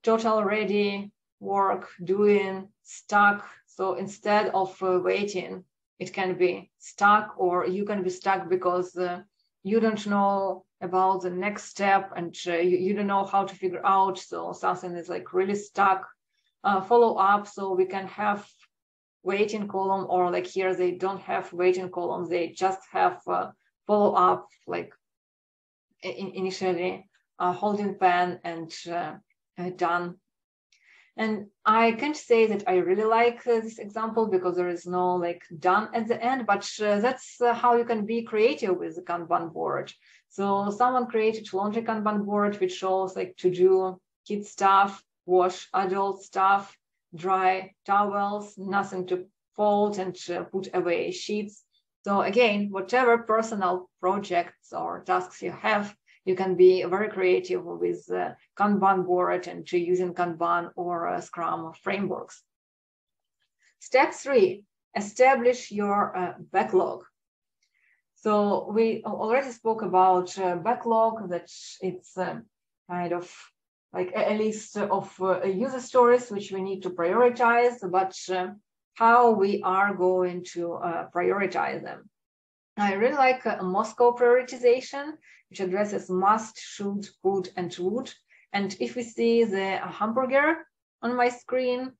total ready work, doing, stuck. So instead of waiting, it can be stuck, or you can be stuck because you don't know about the next step, and you don't know how to figure out. So something is like really stuck. Follow up, so we can have waiting column, or like here they don't have waiting columns, they just have follow up, like initially holding pen and done. And I can't say that I really like this example because there is no like done at the end, but that's how you can be creative with the Kanban board. So someone created laundry Kanban board, which shows like to do kid stuff, wash adult stuff, dry towels, nothing to fold, and put away sheets. So again, whatever personal projects or tasks you have, you can be very creative with Kanban board and using Kanban or Scrum frameworks. Step 3, establish your backlog. So we already spoke about backlog, that it's kind of like a list of user stories which we need to prioritize, but how we are going to prioritize them. I really like Moscow prioritization, which addresses must, should, could, and would. And if we see the hamburger on my screen,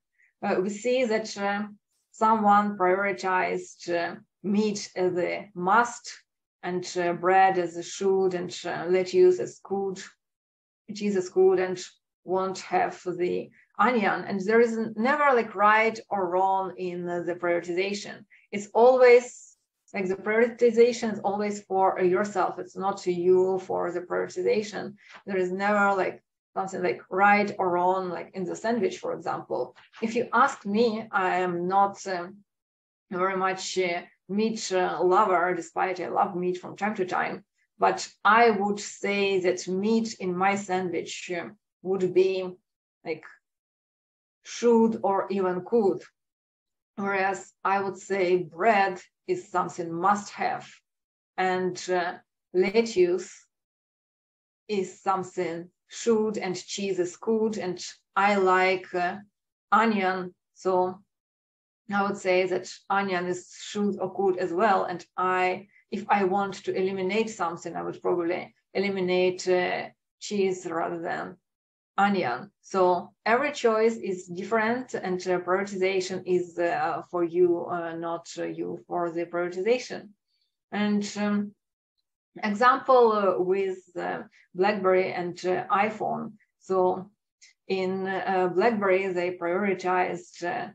we see that someone prioritized meat as a must, and bread as a should, and lettuce as could, cheese as could, and won't have the onion. And there is never like right or wrong in the prioritization. It's always like the prioritization is always for yourself. It's not to you for the prioritization. There is never like something like right or wrong, like in the sandwich, for example. If you ask me, I am not very much meat lover, despite I love meat from time to time, but I would say that meat in my sandwich would be like should or even could. Whereas I would say bread is something must have, and lettuce is something should, and cheese is could, and I like onion, so I would say that onion is should or could as well. And if I want to eliminate something, I would probably eliminate cheese rather than onion. So every choice is different, and prioritization is for you, not you for the prioritization. And example with BlackBerry and iPhone. So in BlackBerry, they prioritized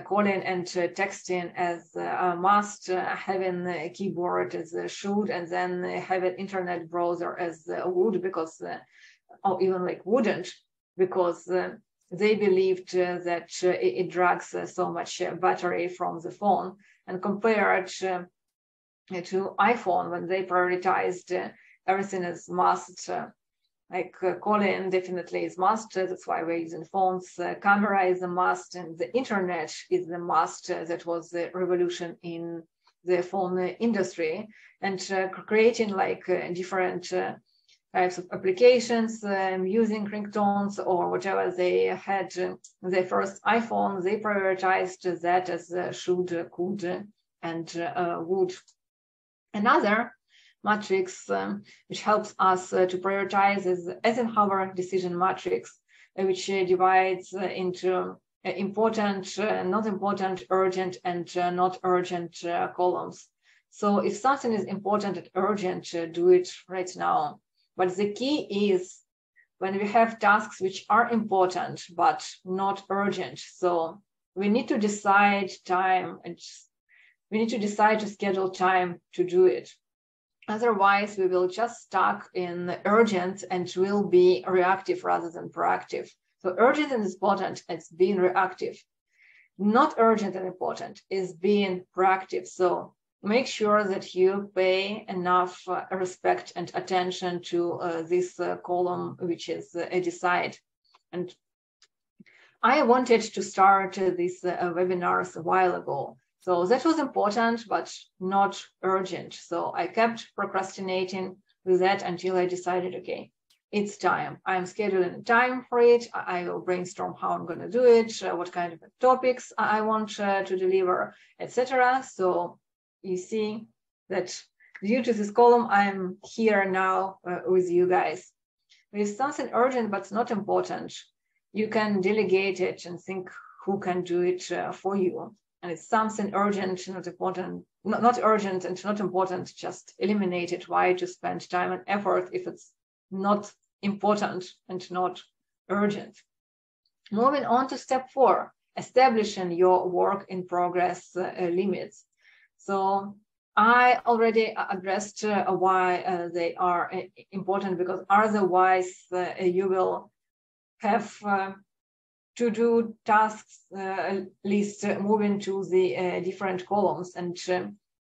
calling and texting as a must, having a keyboard as a should, and then have an internet browser as a would, because or even like wouldn't, because they believed that it drags so much battery from the phone. And compared to iPhone, when they prioritized everything as must, like calling definitely is must, that's why we're using phones. Camera is a must, and the internet is the must. That was the revolution in the phone industry, and creating like different types of applications, using ringtones or whatever they had. Their first iPhone, they prioritized that as should, could, and would. Another matrix which helps us to prioritize is Eisenhower decision matrix, which divides into important, not important, urgent, and not urgent columns. So if something is important and urgent, do it right now. But the key is when we have tasks which are important but not urgent. So we need to decide time, and we need to decide to schedule time to do it. Otherwise, we will just stuck in urgent and will be reactive rather than proactive. So urgent and important is being reactive. Not urgent and important is being proactive. So make sure that you pay enough respect and attention to this column, which is decide. And I wanted to start these webinars a while ago. So that was important, but not urgent. So I kept procrastinating with that until I decided, okay, it's time. I'm scheduling time for it. I will brainstorm how I'm going to do it, what kind of topics I want to deliver, etc. So you see that due to this column, I'm here now with you guys. With something urgent but not important, you can delegate it and think who can do it for you. And it's something urgent, not important, not urgent and not important, just eliminate it. Why to spend time and effort if it's not important and not urgent? Moving on to step 4, establishing your work in progress limits. So I already addressed why they are important, because otherwise you will have to do tasks list moving to the different columns. And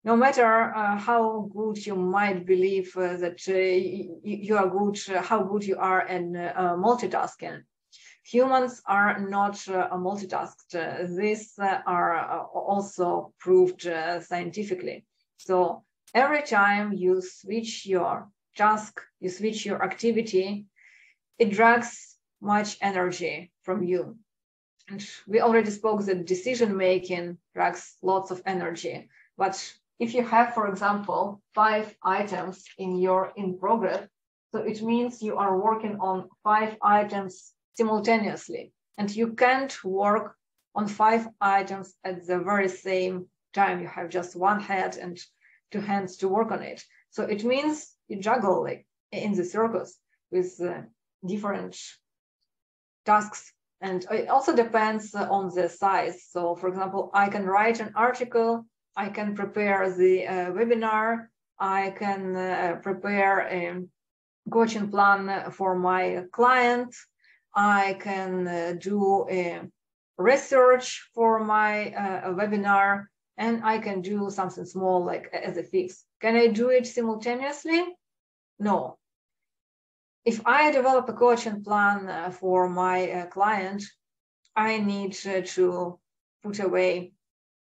no matter how good you might believe that you are good, how good you are in multitasking, humans are not multitasked. These are also proved scientifically. So every time you switch your task, you switch your activity, it drags much energy from you. And we already spoke that decision making drags lots of energy. But if you have, for example, 5 items in progress, so it means you are working on 5 items simultaneously, and you can't work on 5 items at the very same time. You have just one head and 2 hands to work on it. So it means you juggle like in the circus with different tasks. And it also depends on the size. So for example, I can write an article, I can prepare the webinar, I can prepare a coaching plan for my client, I can do a research for my webinar, and I can do something small like as a fix. Can I do it simultaneously? No. If I develop a coaching plan for my client, I need to put away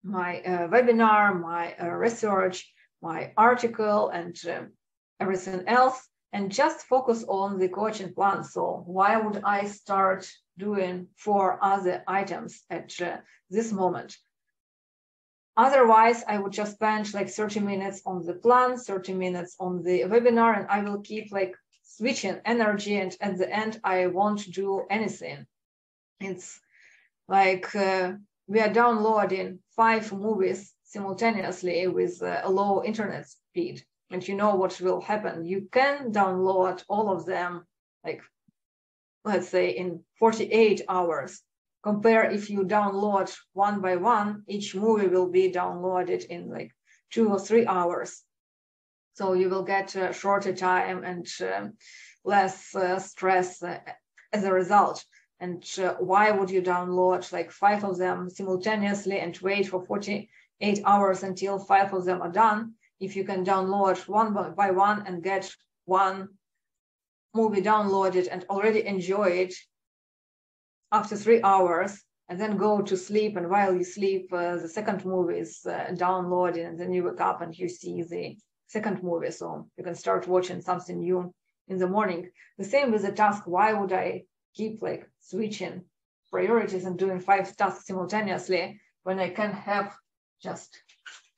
my webinar, my research, my article, and everything else, and just focus on the coaching plan. So why would I start doing 4 other items at this moment? Otherwise, I would just spend like 30 minutes on the plan, 30 minutes on the webinar, and I will keep like switching energy, and at the end, I won't do anything. It's like we are downloading 5 movies simultaneously with a low internet speed. And you know what will happen. You can download all of them, like, let's say in 48 hours. Compare if you download one by one, each movie will be downloaded in like 2 or 3 hours. So you will get shorter time and less stress as a result. And why would you download like 5 of them simultaneously and wait for 48 hours until 5 of them are done, if you can download one by one and get one movie downloaded and already enjoy it after 3 hours, and then go to sleep, and while you sleep, the second movie is downloaded, and then you wake up and you see the second movie, so you can start watching something new in the morning. The same with the task. Why would I keep like switching priorities and doing 5 tasks simultaneously when I can have just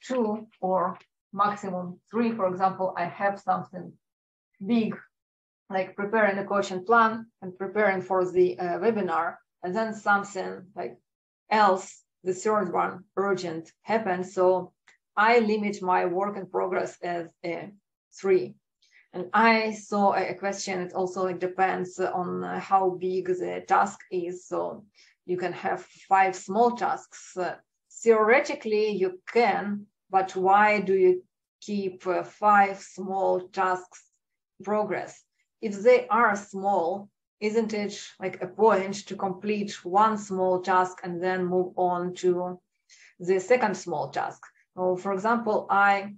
2 or maximum 3? For example, I have something big like preparing a coaching plan and preparing for the webinar, and then something like else, the third one, urgent, happens. So I limit my work in progress as 3. And I saw a question. It also like depends on how big the task is. So you can have 5 small tasks. Theoretically, you can, but why do you keep 5 small tasks in progress? If they are small, isn't it like a point to complete one small task and then move on to the second small task? So, for example, I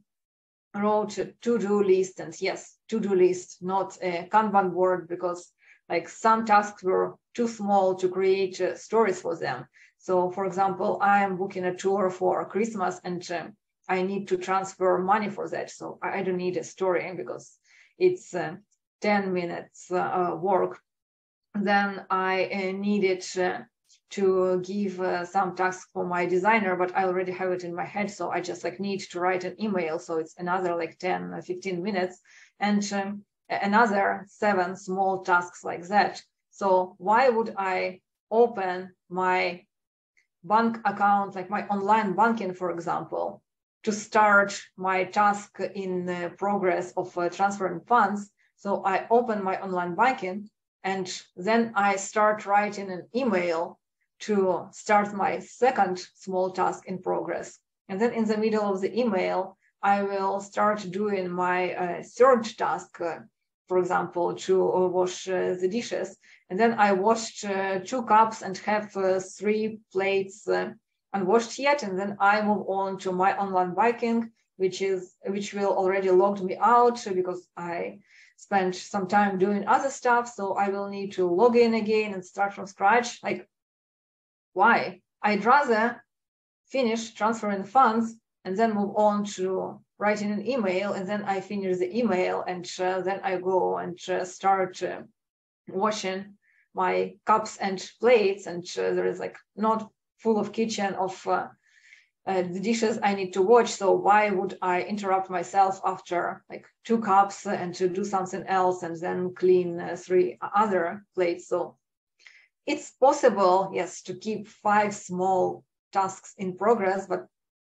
wrote a to-do list, and yes, to-do list, not a Kanban board, because like some tasks were too small to create stories for them. So, for example, I am booking a tour for Christmas, and I need to transfer money for that. So I don't need a story because it's 10 minutes work. Then I needed to give some tasks for my designer, but I already have it in my head. So I just like need to write an email. So it's another like 10, 15 minutes, and another 7 small tasks like that. So why would I open my bank account, like my online banking, for example, to start my task in progress of transferring funds? So I open my online banking, and then I start writing an email to start my second small task in progress. And then in the middle of the email, I will start doing my third task, for example, to wash the dishes. And then I washed 2 cups and have 3 plates unwashed yet. And then I move on to my online banking, which will already logged me out because I spent some time doing other stuff. So I will need to log in again and start from scratch. Like, why? I'd rather finish transferring funds and then move on to writing an email, and then I finish the email, and then I go and start washing my cups and plates, and there is like not full of kitchen of the dishes I need to wash. So why would I interrupt myself after like 2 cups and to do something else and then clean 3 other plates? So it's possible, yes, to keep 5 small tasks in progress, but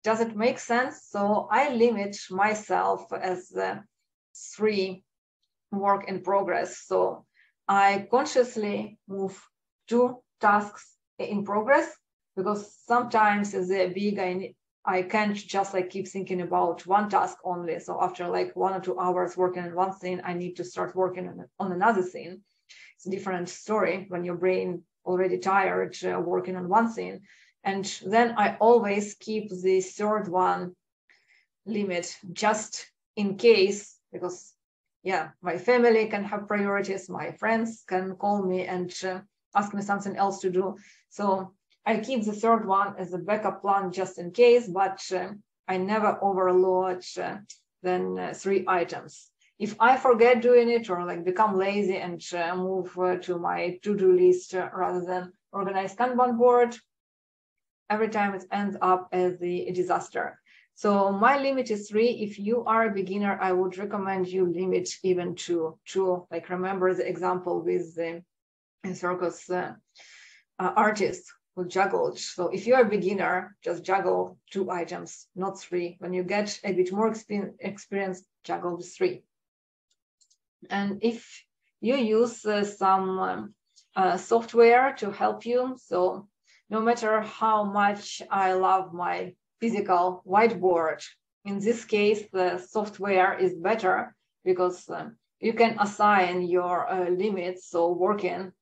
does it make sense? So I limit myself as 3 work in progress. So I consciously move 2 tasks in progress, because sometimes as a big, I can't just like keep thinking about one task only. So after like 1 or 2 hours working on one thing, I need to start working on another thing. It's a different story when your brain already tired working on one thing. And then I always keep the third one limit just in case, because yeah, my family can have priorities, my friends can call me and ask me something else to do. So I keep the third one as a backup plan just in case, but I never overload than 3 items. If I forget doing it or like become lazy and move to my to-do list rather than organize Kanban board, every time it ends up as a disaster. So my limit is 3. If you are a beginner, I would recommend you limit even to 2. Like remember the example with the circus artist who juggled. So if you're a beginner, just juggle 2 items, not 3. When you get a bit more experience, juggle the 3. And if you use some software to help you, so no matter how much I love my physical whiteboard, in this case, the software is better because you can assign your limits. So working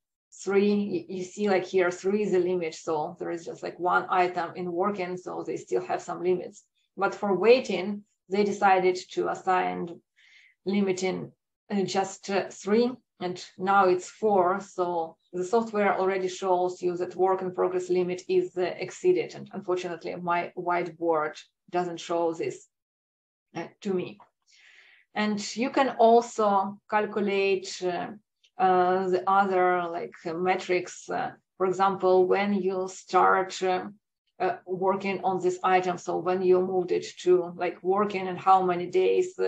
3, you see like here, 3 is the limit. So there is just like 1 item in working, so they still have some limits. But for waiting, they decided to assign limiting just 3, and now it's 4. So the software already shows you that work in progress limit is exceeded. And unfortunately, my whiteboard doesn't show this to me. And you can also calculate the other like metrics. For example, when you start working on this item, so when you moved it to like working and how many days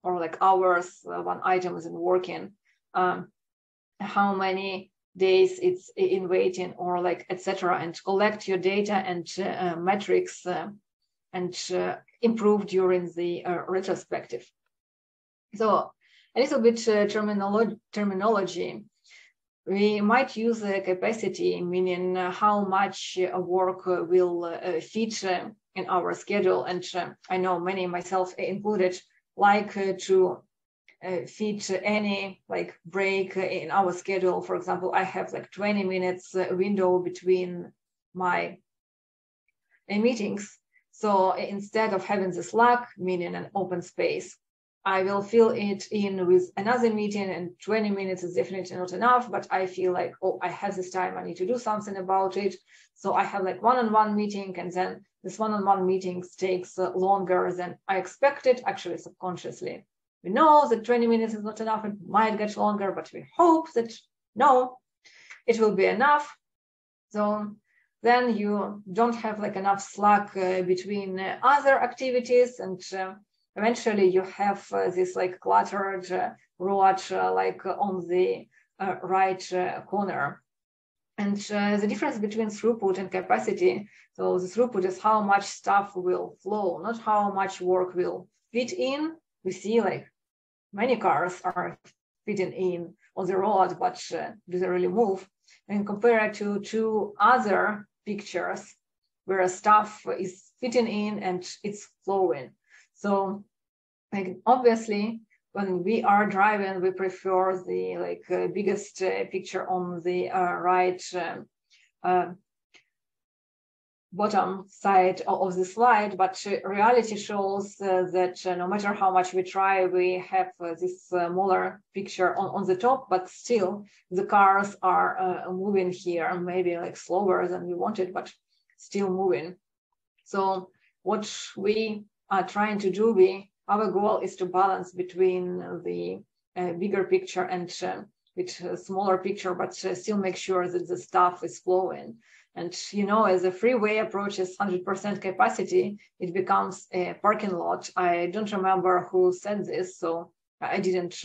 or like hours one item is in working, how many days it's in waiting, or like etc., and collect your data and metrics and improve during the retrospective. So a little bit terminology. We might use capacity, meaning how much work will fit in our schedule. And I know many, myself included, like to fit any like break in our schedule. For example, I have like 20 minutes window between my meetings. So instead of having the Slack, meaning an open space, I will fill it in with another meeting, and 20 minutes is definitely not enough, but I feel like, oh, I have this time, I need to do something about it. So I have like one-on-one meeting, and then this one-on-one meeting takes longer than I expected, actually subconsciously. We know that 20 minutes is not enough, it might get longer, but we hope that no, it will be enough. So then you don't have like enough slack between other activities, and eventually you have this like cluttered road like on the right corner. And the difference between throughput and capacity, so the throughput is how much stuff will flow, not how much work will fit in. We see like many cars are fitting in on the road, but do they really move? And compare it to 2 other pictures where stuff is fitting in and it's flowing. So like, obviously, when we are driving, we prefer the like biggest picture on the right bottom side of the slide, but reality shows that no matter how much we try, we have this smaller picture on the top, but still the cars are moving here, maybe like slower than we wanted, but still moving. So what we are trying to do, our goal is to balance between the bigger picture and with a smaller picture, but still make sure that the stuff is flowing. And, you know, as the freeway approaches 100% capacity, it becomes a parking lot. I don't remember who said this, so I didn't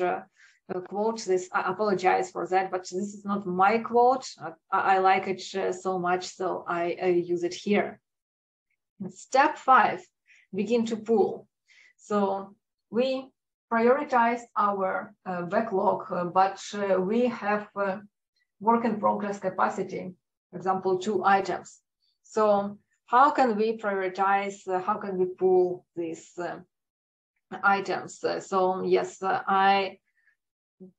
quote this. I apologize for that, but this is not my quote. I like it so much, so I use it here. Step 5, begin to pull. So we prioritize our backlog, but we have work in progress capacity, for example, 2 items. So how can we prioritize, how can we pull these items? So yes, I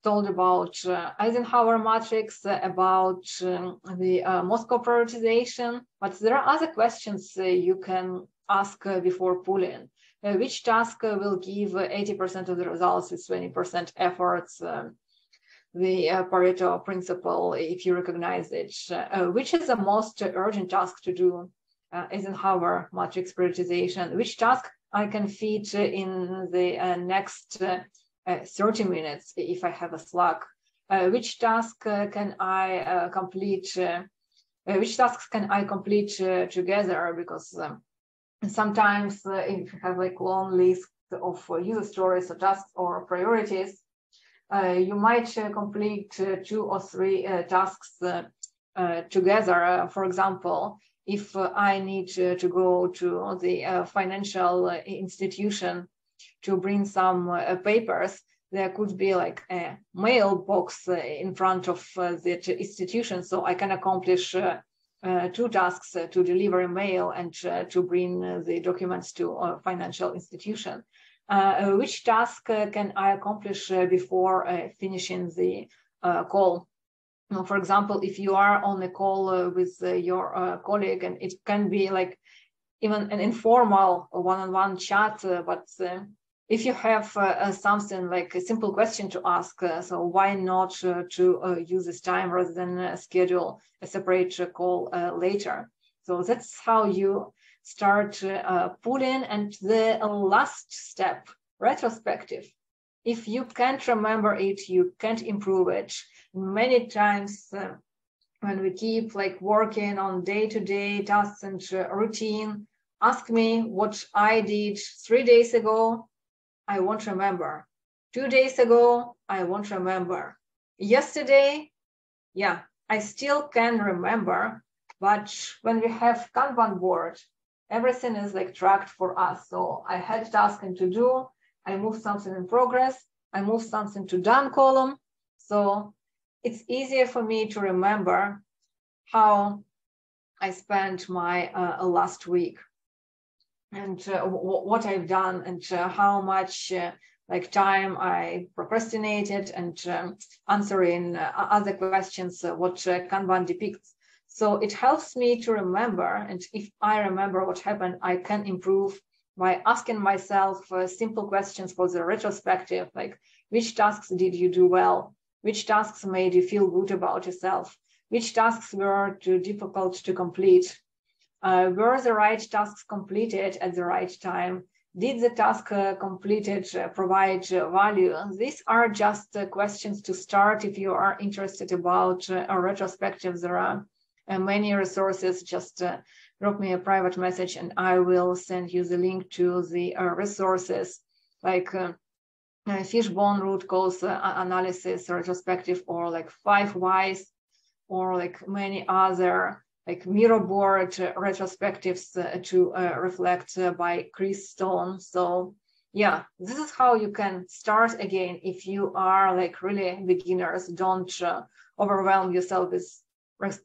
told about Eisenhower matrix, about the Moscow prioritization, but there are other questions you can ask before pulling. Which task will give 80% of the results with 20% efforts? The Pareto principle, if you recognize it. Which is the most urgent task to do? Eisenhower matrix prioritization. Which task I can fit in the next 30 minutes if I have a slot? Which task can I complete? Which tasks can I complete together? Because sometimes if you have like long list of user stories or tasks or priorities, you might complete 2 or 3 tasks together. For example, if I need to go to the financial institution to bring some papers, there could be like a mailbox in front of the institution, so I can accomplish 2 tasks to deliver a mail and to bring the documents to a financial institution. Which task can I accomplish before finishing the call? For example, if you are on a call with your colleague, and it can be like even an informal one-on-one chat, but if you have something like a simple question to ask, so why not to use this time rather than schedule a separate call later? So that's how you start pulling. And the last step, retrospective. If you can't remember it, you can't improve it. Many times when we keep like working on day-to-day tasks and routine, ask me what I did 3 days ago, I won't remember. 2 days ago, I won't remember. Yesterday, yeah, I still can remember, but when we have Kanban board, everything is like tracked for us. So I had task and to do, I move something in progress, I move something to done column. So it's easier for me to remember how I spent my last week and what I've done and how much like time I procrastinated and answering other questions, what Kanban depicts. So it helps me to remember, and if I remember what happened, I can improve by asking myself simple questions for the retrospective, like which tasks did you do well? Which tasks made you feel good about yourself? Which tasks were too difficult to complete? Were the right tasks completed at the right time? Did the task completed provide value? These are just questions to start if you are interested about a retrospective. There are many resources. Just drop me a private message and I will send you the link to the resources like fishbone root cause analysis retrospective, or like 5 whys, or like many other like mirror board retrospectives to reflect by Chris Stone. So yeah, this is how you can start again if you are like really beginners. Don't overwhelm yourself with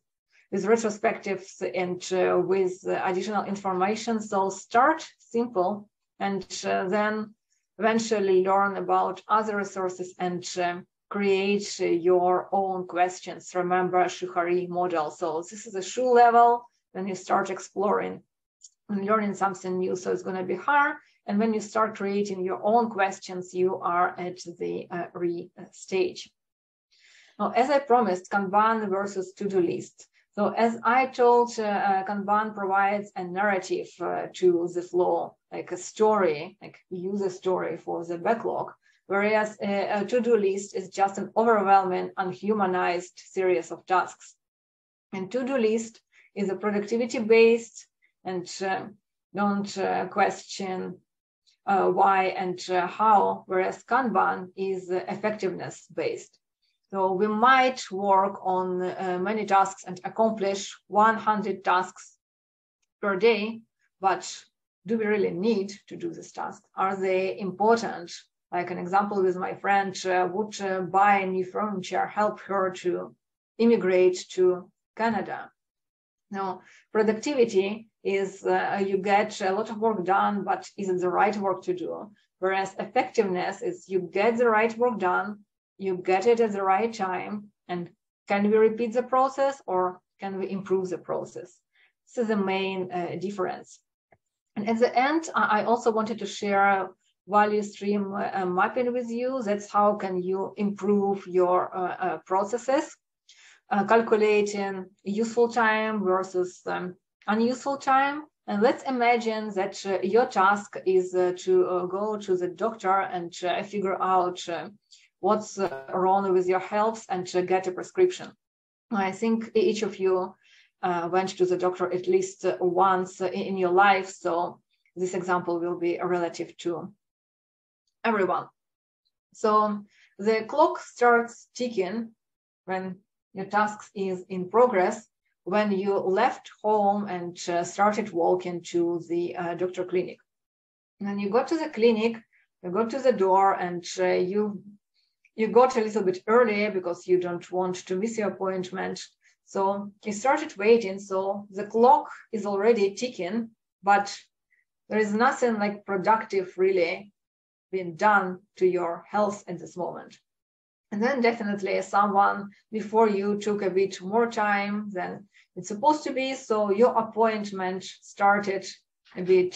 retrospectives and with additional information. So start simple and then eventually learn about other resources and create your own questions. Remember Shu-Ha-Ri model. So this is a Shu level. Then you start exploring and learning something new. So it's going to be hard. And when you start creating your own questions, you are at the Ri stage. Now, as I promised, Kanban versus to-do list. So as I told, Kanban provides a narrative to the flow, like a story, like user story for the backlog, whereas a to-do list is just an overwhelming, unhumanized series of tasks. And to-do list is a productivity-based and don't question why and how, whereas Kanban is effectiveness-based. So we might work on many tasks and accomplish 100 tasks per day, but do we really need to do this task? Are they important? Like an example with my friend, would buy new furniture help her to immigrate to Canada? Now, productivity is you get a lot of work done, but is it the right work to do? Whereas effectiveness is you get the right work done, you get it at the right time? And can we repeat the process, or can we improve the process? This is the main difference. And at the end, I also wanted to share value stream mapping with you. That's how can you improve your processes, calculating useful time versus unuseful time. And let's imagine that your task is to go to the doctor and figure out what's wrong with your health and get a prescription. I think each of you went to the doctor at least once in your life, so this example will be relative to everyone. So the clock starts ticking when your task is in progress, when you left home and started walking to the doctor clinic. When you got to the clinic, you go to the door, and you got a little bit early because you don't want to miss your appointment. So you started waiting. So the clock is already ticking, but there is nothing like productive really being done to your health at this moment. And then definitely someone before you took a bit more time than it's supposed to be. So your appointment started a bit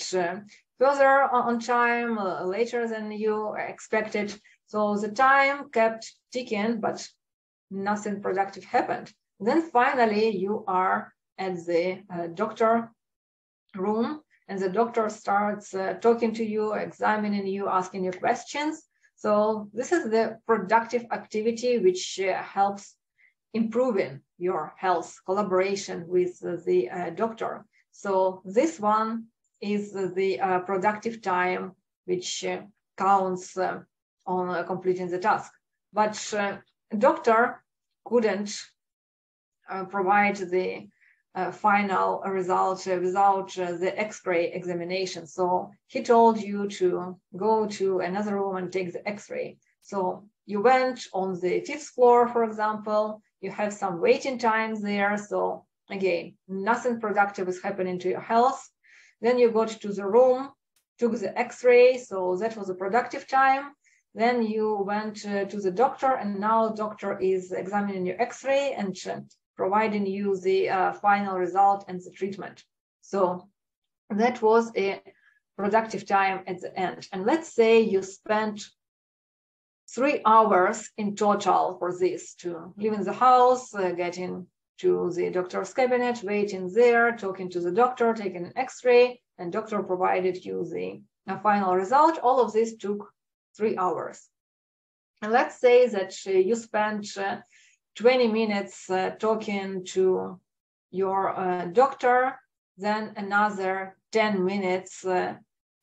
further on time, later than you expected. So the time kept ticking, but nothing productive happened. Then finally you are at the doctor room, and the doctor starts talking to you, examining you, asking you questions. So this is the productive activity which helps improving your health, collaboration with the doctor. So this one is the productive time which counts on completing the task. But doctor couldn't provide the final result without the X-ray examination. So he told you to go to another room and take the X-ray. So you went on the 5th floor, for example, you have some waiting times there. So again, nothing productive is happening to your health. Then you got to the room, took the X-ray. So that was a productive time. Then you went to the doctor, and now doctor is examining your X-ray and providing you the final result and the treatment. So that was a productive time at the end. And let's say you spent 3 hours in total for this, to leaving the house, getting to the doctor's cabinet, waiting there, talking to the doctor, taking an X-ray, and doctor provided you the final result. All of this took 3 hours. And let's say that you spent 20 minutes talking to your doctor, then another 10 minutes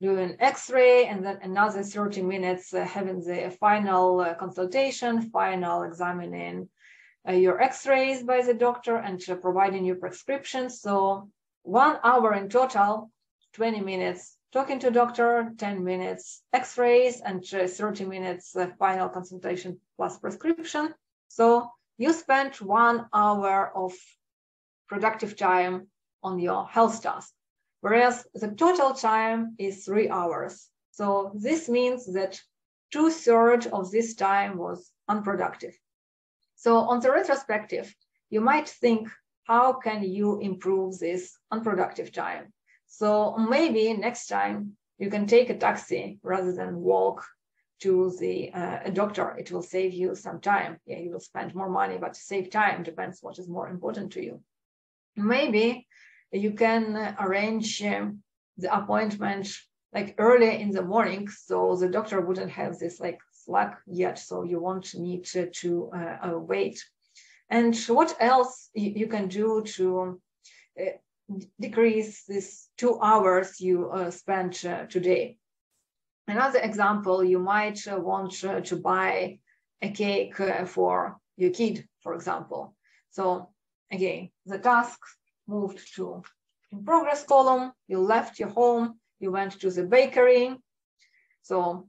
doing X-ray, and then another 30 minutes having the final consultation, final examining your X-rays by the doctor and providing you prescriptions. So 1 hour in total, 20 minutes talking to doctor, 10 minutes X-rays, and 30 minutes final consultation plus prescription. So you spent 1 hour of productive time on your health task, whereas the total time is 3 hours. So this means that 2/3 of this time was unproductive. So on the retrospective, you might think, how can you improve this unproductive time? So maybe next time you can take a taxi rather than walk to the doctor. It will save you some time. Yeah, you will spend more money, but save time, depends what is more important to you. Maybe you can arrange the appointment like early in the morning, so the doctor wouldn't have this like slack yet, so you won't need to wait. And what else you can do to decrease this 2 hours you spent today? Another example, you might want to buy a cake for your kid, for example. So again, the task moved to in progress column, you left your home, you went to the bakery. So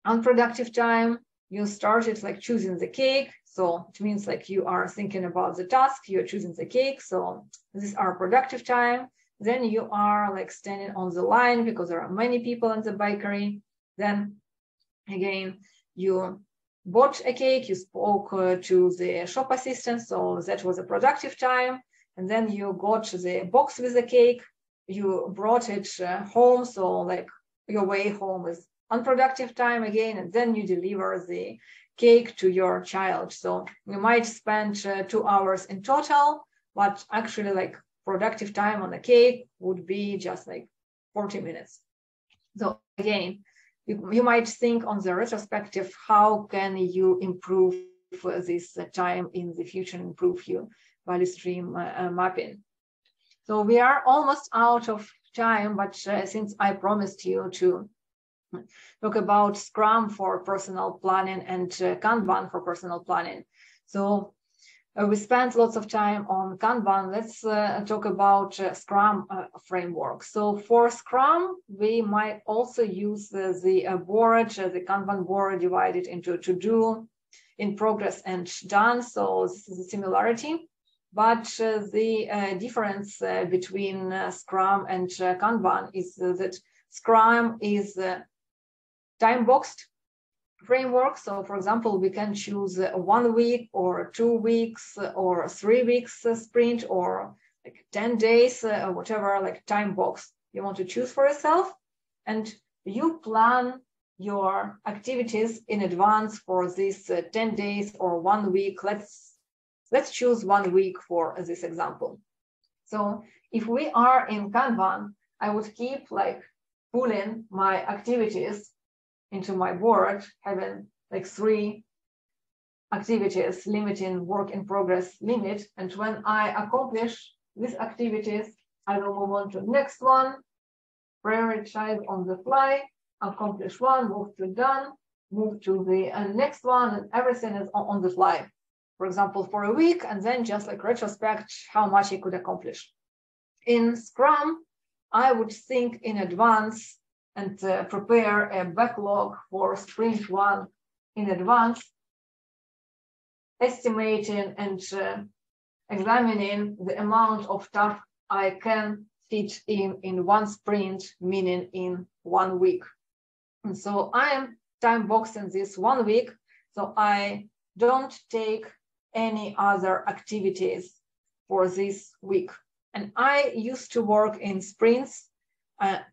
unproductive time, you started like choosing the cake. So it means like you are thinking about the task, you're choosing the cake. So this is our productive time. Then you are like standing on the line because there are many people in the bakery. Then again, you bought a cake, you spoke to the shop assistant, so that was a productive time. And then you got the box with the cake, you brought it home, so like your way home is unproductive time again, and then you deliver the cake to your child. So you might spend 2 hours in total, but actually like productive time on the cake would be just like 40 minutes. So again, you might think on the retrospective, how can you improve this time in the future, improve your value stream mapping. So we are almost out of time, but since I promised you to talk about Scrum for personal planning and Kanban for personal planning. So we spent lots of time on Kanban. Let's talk about Scrum framework. So for Scrum, we might also use the board, the Kanban board divided into to-do, in progress, and done. So this is a similarity. But the difference between Scrum and Kanban is that Scrum is time-boxed framework. So for example, we can choose 1 week or 2 weeks or 3 weeks sprint, or like 10 days, whatever like time box you want to choose for yourself. And you plan your activities in advance for this 10 days or 1 week. Let's choose 1 week for this example. So if we are in Kanban, I would keep like pulling my activities into my board, having like 3 activities, limiting work in progress limit. And when I accomplish these activities, I will move on to the next one, prioritize on the fly, accomplish one, move to done, move to the next one, and everything is on the fly. For example, for a week, and then just like retrospect how much I could accomplish. In Scrum, I would think in advance and prepare a backlog for sprint 1 in advance, estimating and examining the amount of tasks I can fit in 1 sprint, meaning in 1 week. And so I am time boxing this 1 week, so I don't take any other activities for this week. And I used to work in sprints.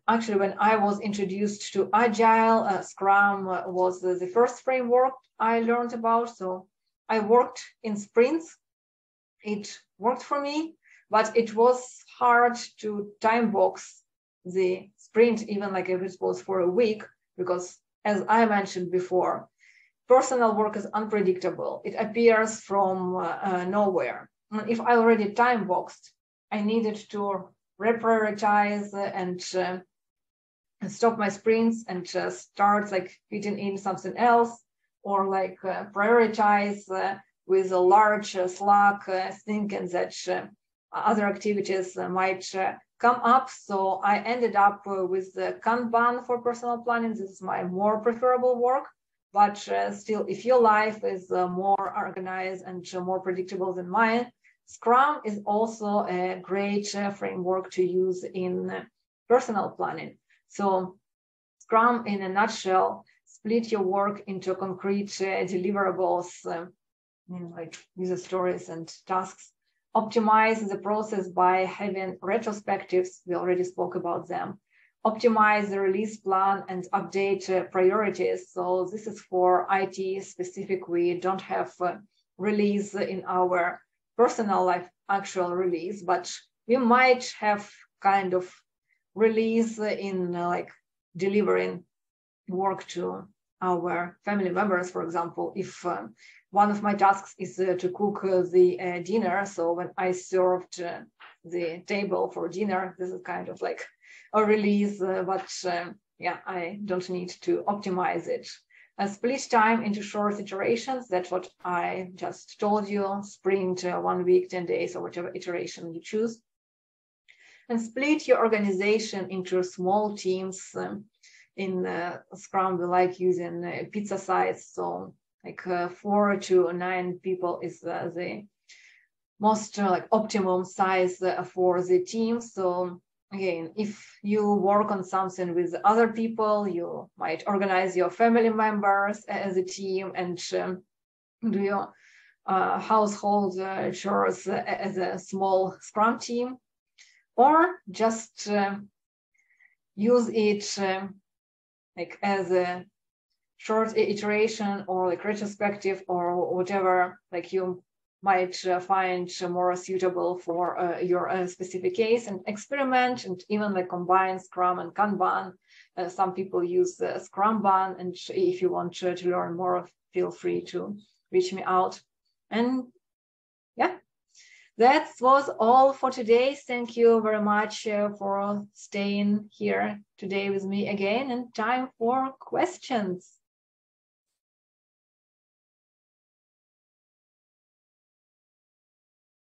Actually, when I was introduced to Agile, Scrum was the first framework I learned about. So I worked in sprints. It worked for me, but it was hard to time box the sprint, even like if it was for a week, because as I mentioned before, personal work is unpredictable. It appears from nowhere. And if I already time boxed, I needed to reprioritize and stop my sprints and start like fitting in something else, or like prioritize with a large slack, thinking that other activities might come up. So I ended up with the Kanban for personal planning. This is my more preferable work. But still, if your life is more organized and more predictable than mine, Scrum is also a great framework to use in personal planning. So Scrum, in a nutshell, split your work into concrete deliverables, like user stories and tasks. Optimize the process by having retrospectives. We already spoke about them. Optimize the release plan and update priorities. So this is for IT specific. We don't have release in our personal life, actual release, but we might have kind of release in like delivering work to our family members. For example, if one of my tasks is to cook the dinner, so when I served the table for dinner, this is kind of like a release, but yeah, I don't need to optimize it. Split time into short iterations. That's what I just told you. Sprint 1 week, 10 days, or whatever iteration you choose. And split your organization into small teams. In Scrum, we like using pizza size. So like 4 to 9 people is the most like optimum size for the team. So again, if you work on something with other people, you might organize your family members as a team and do your household chores as a small Scrum team, or just use it like as a short iteration or like retrospective or whatever like you might find more suitable for your specific case, and experiment and even like combine Scrum and Kanban. Some people use Scrumban, and if you want to learn more, feel free to reach me out. And yeah, that was all for today. Thank you very much for staying here today with me again, and time for questions.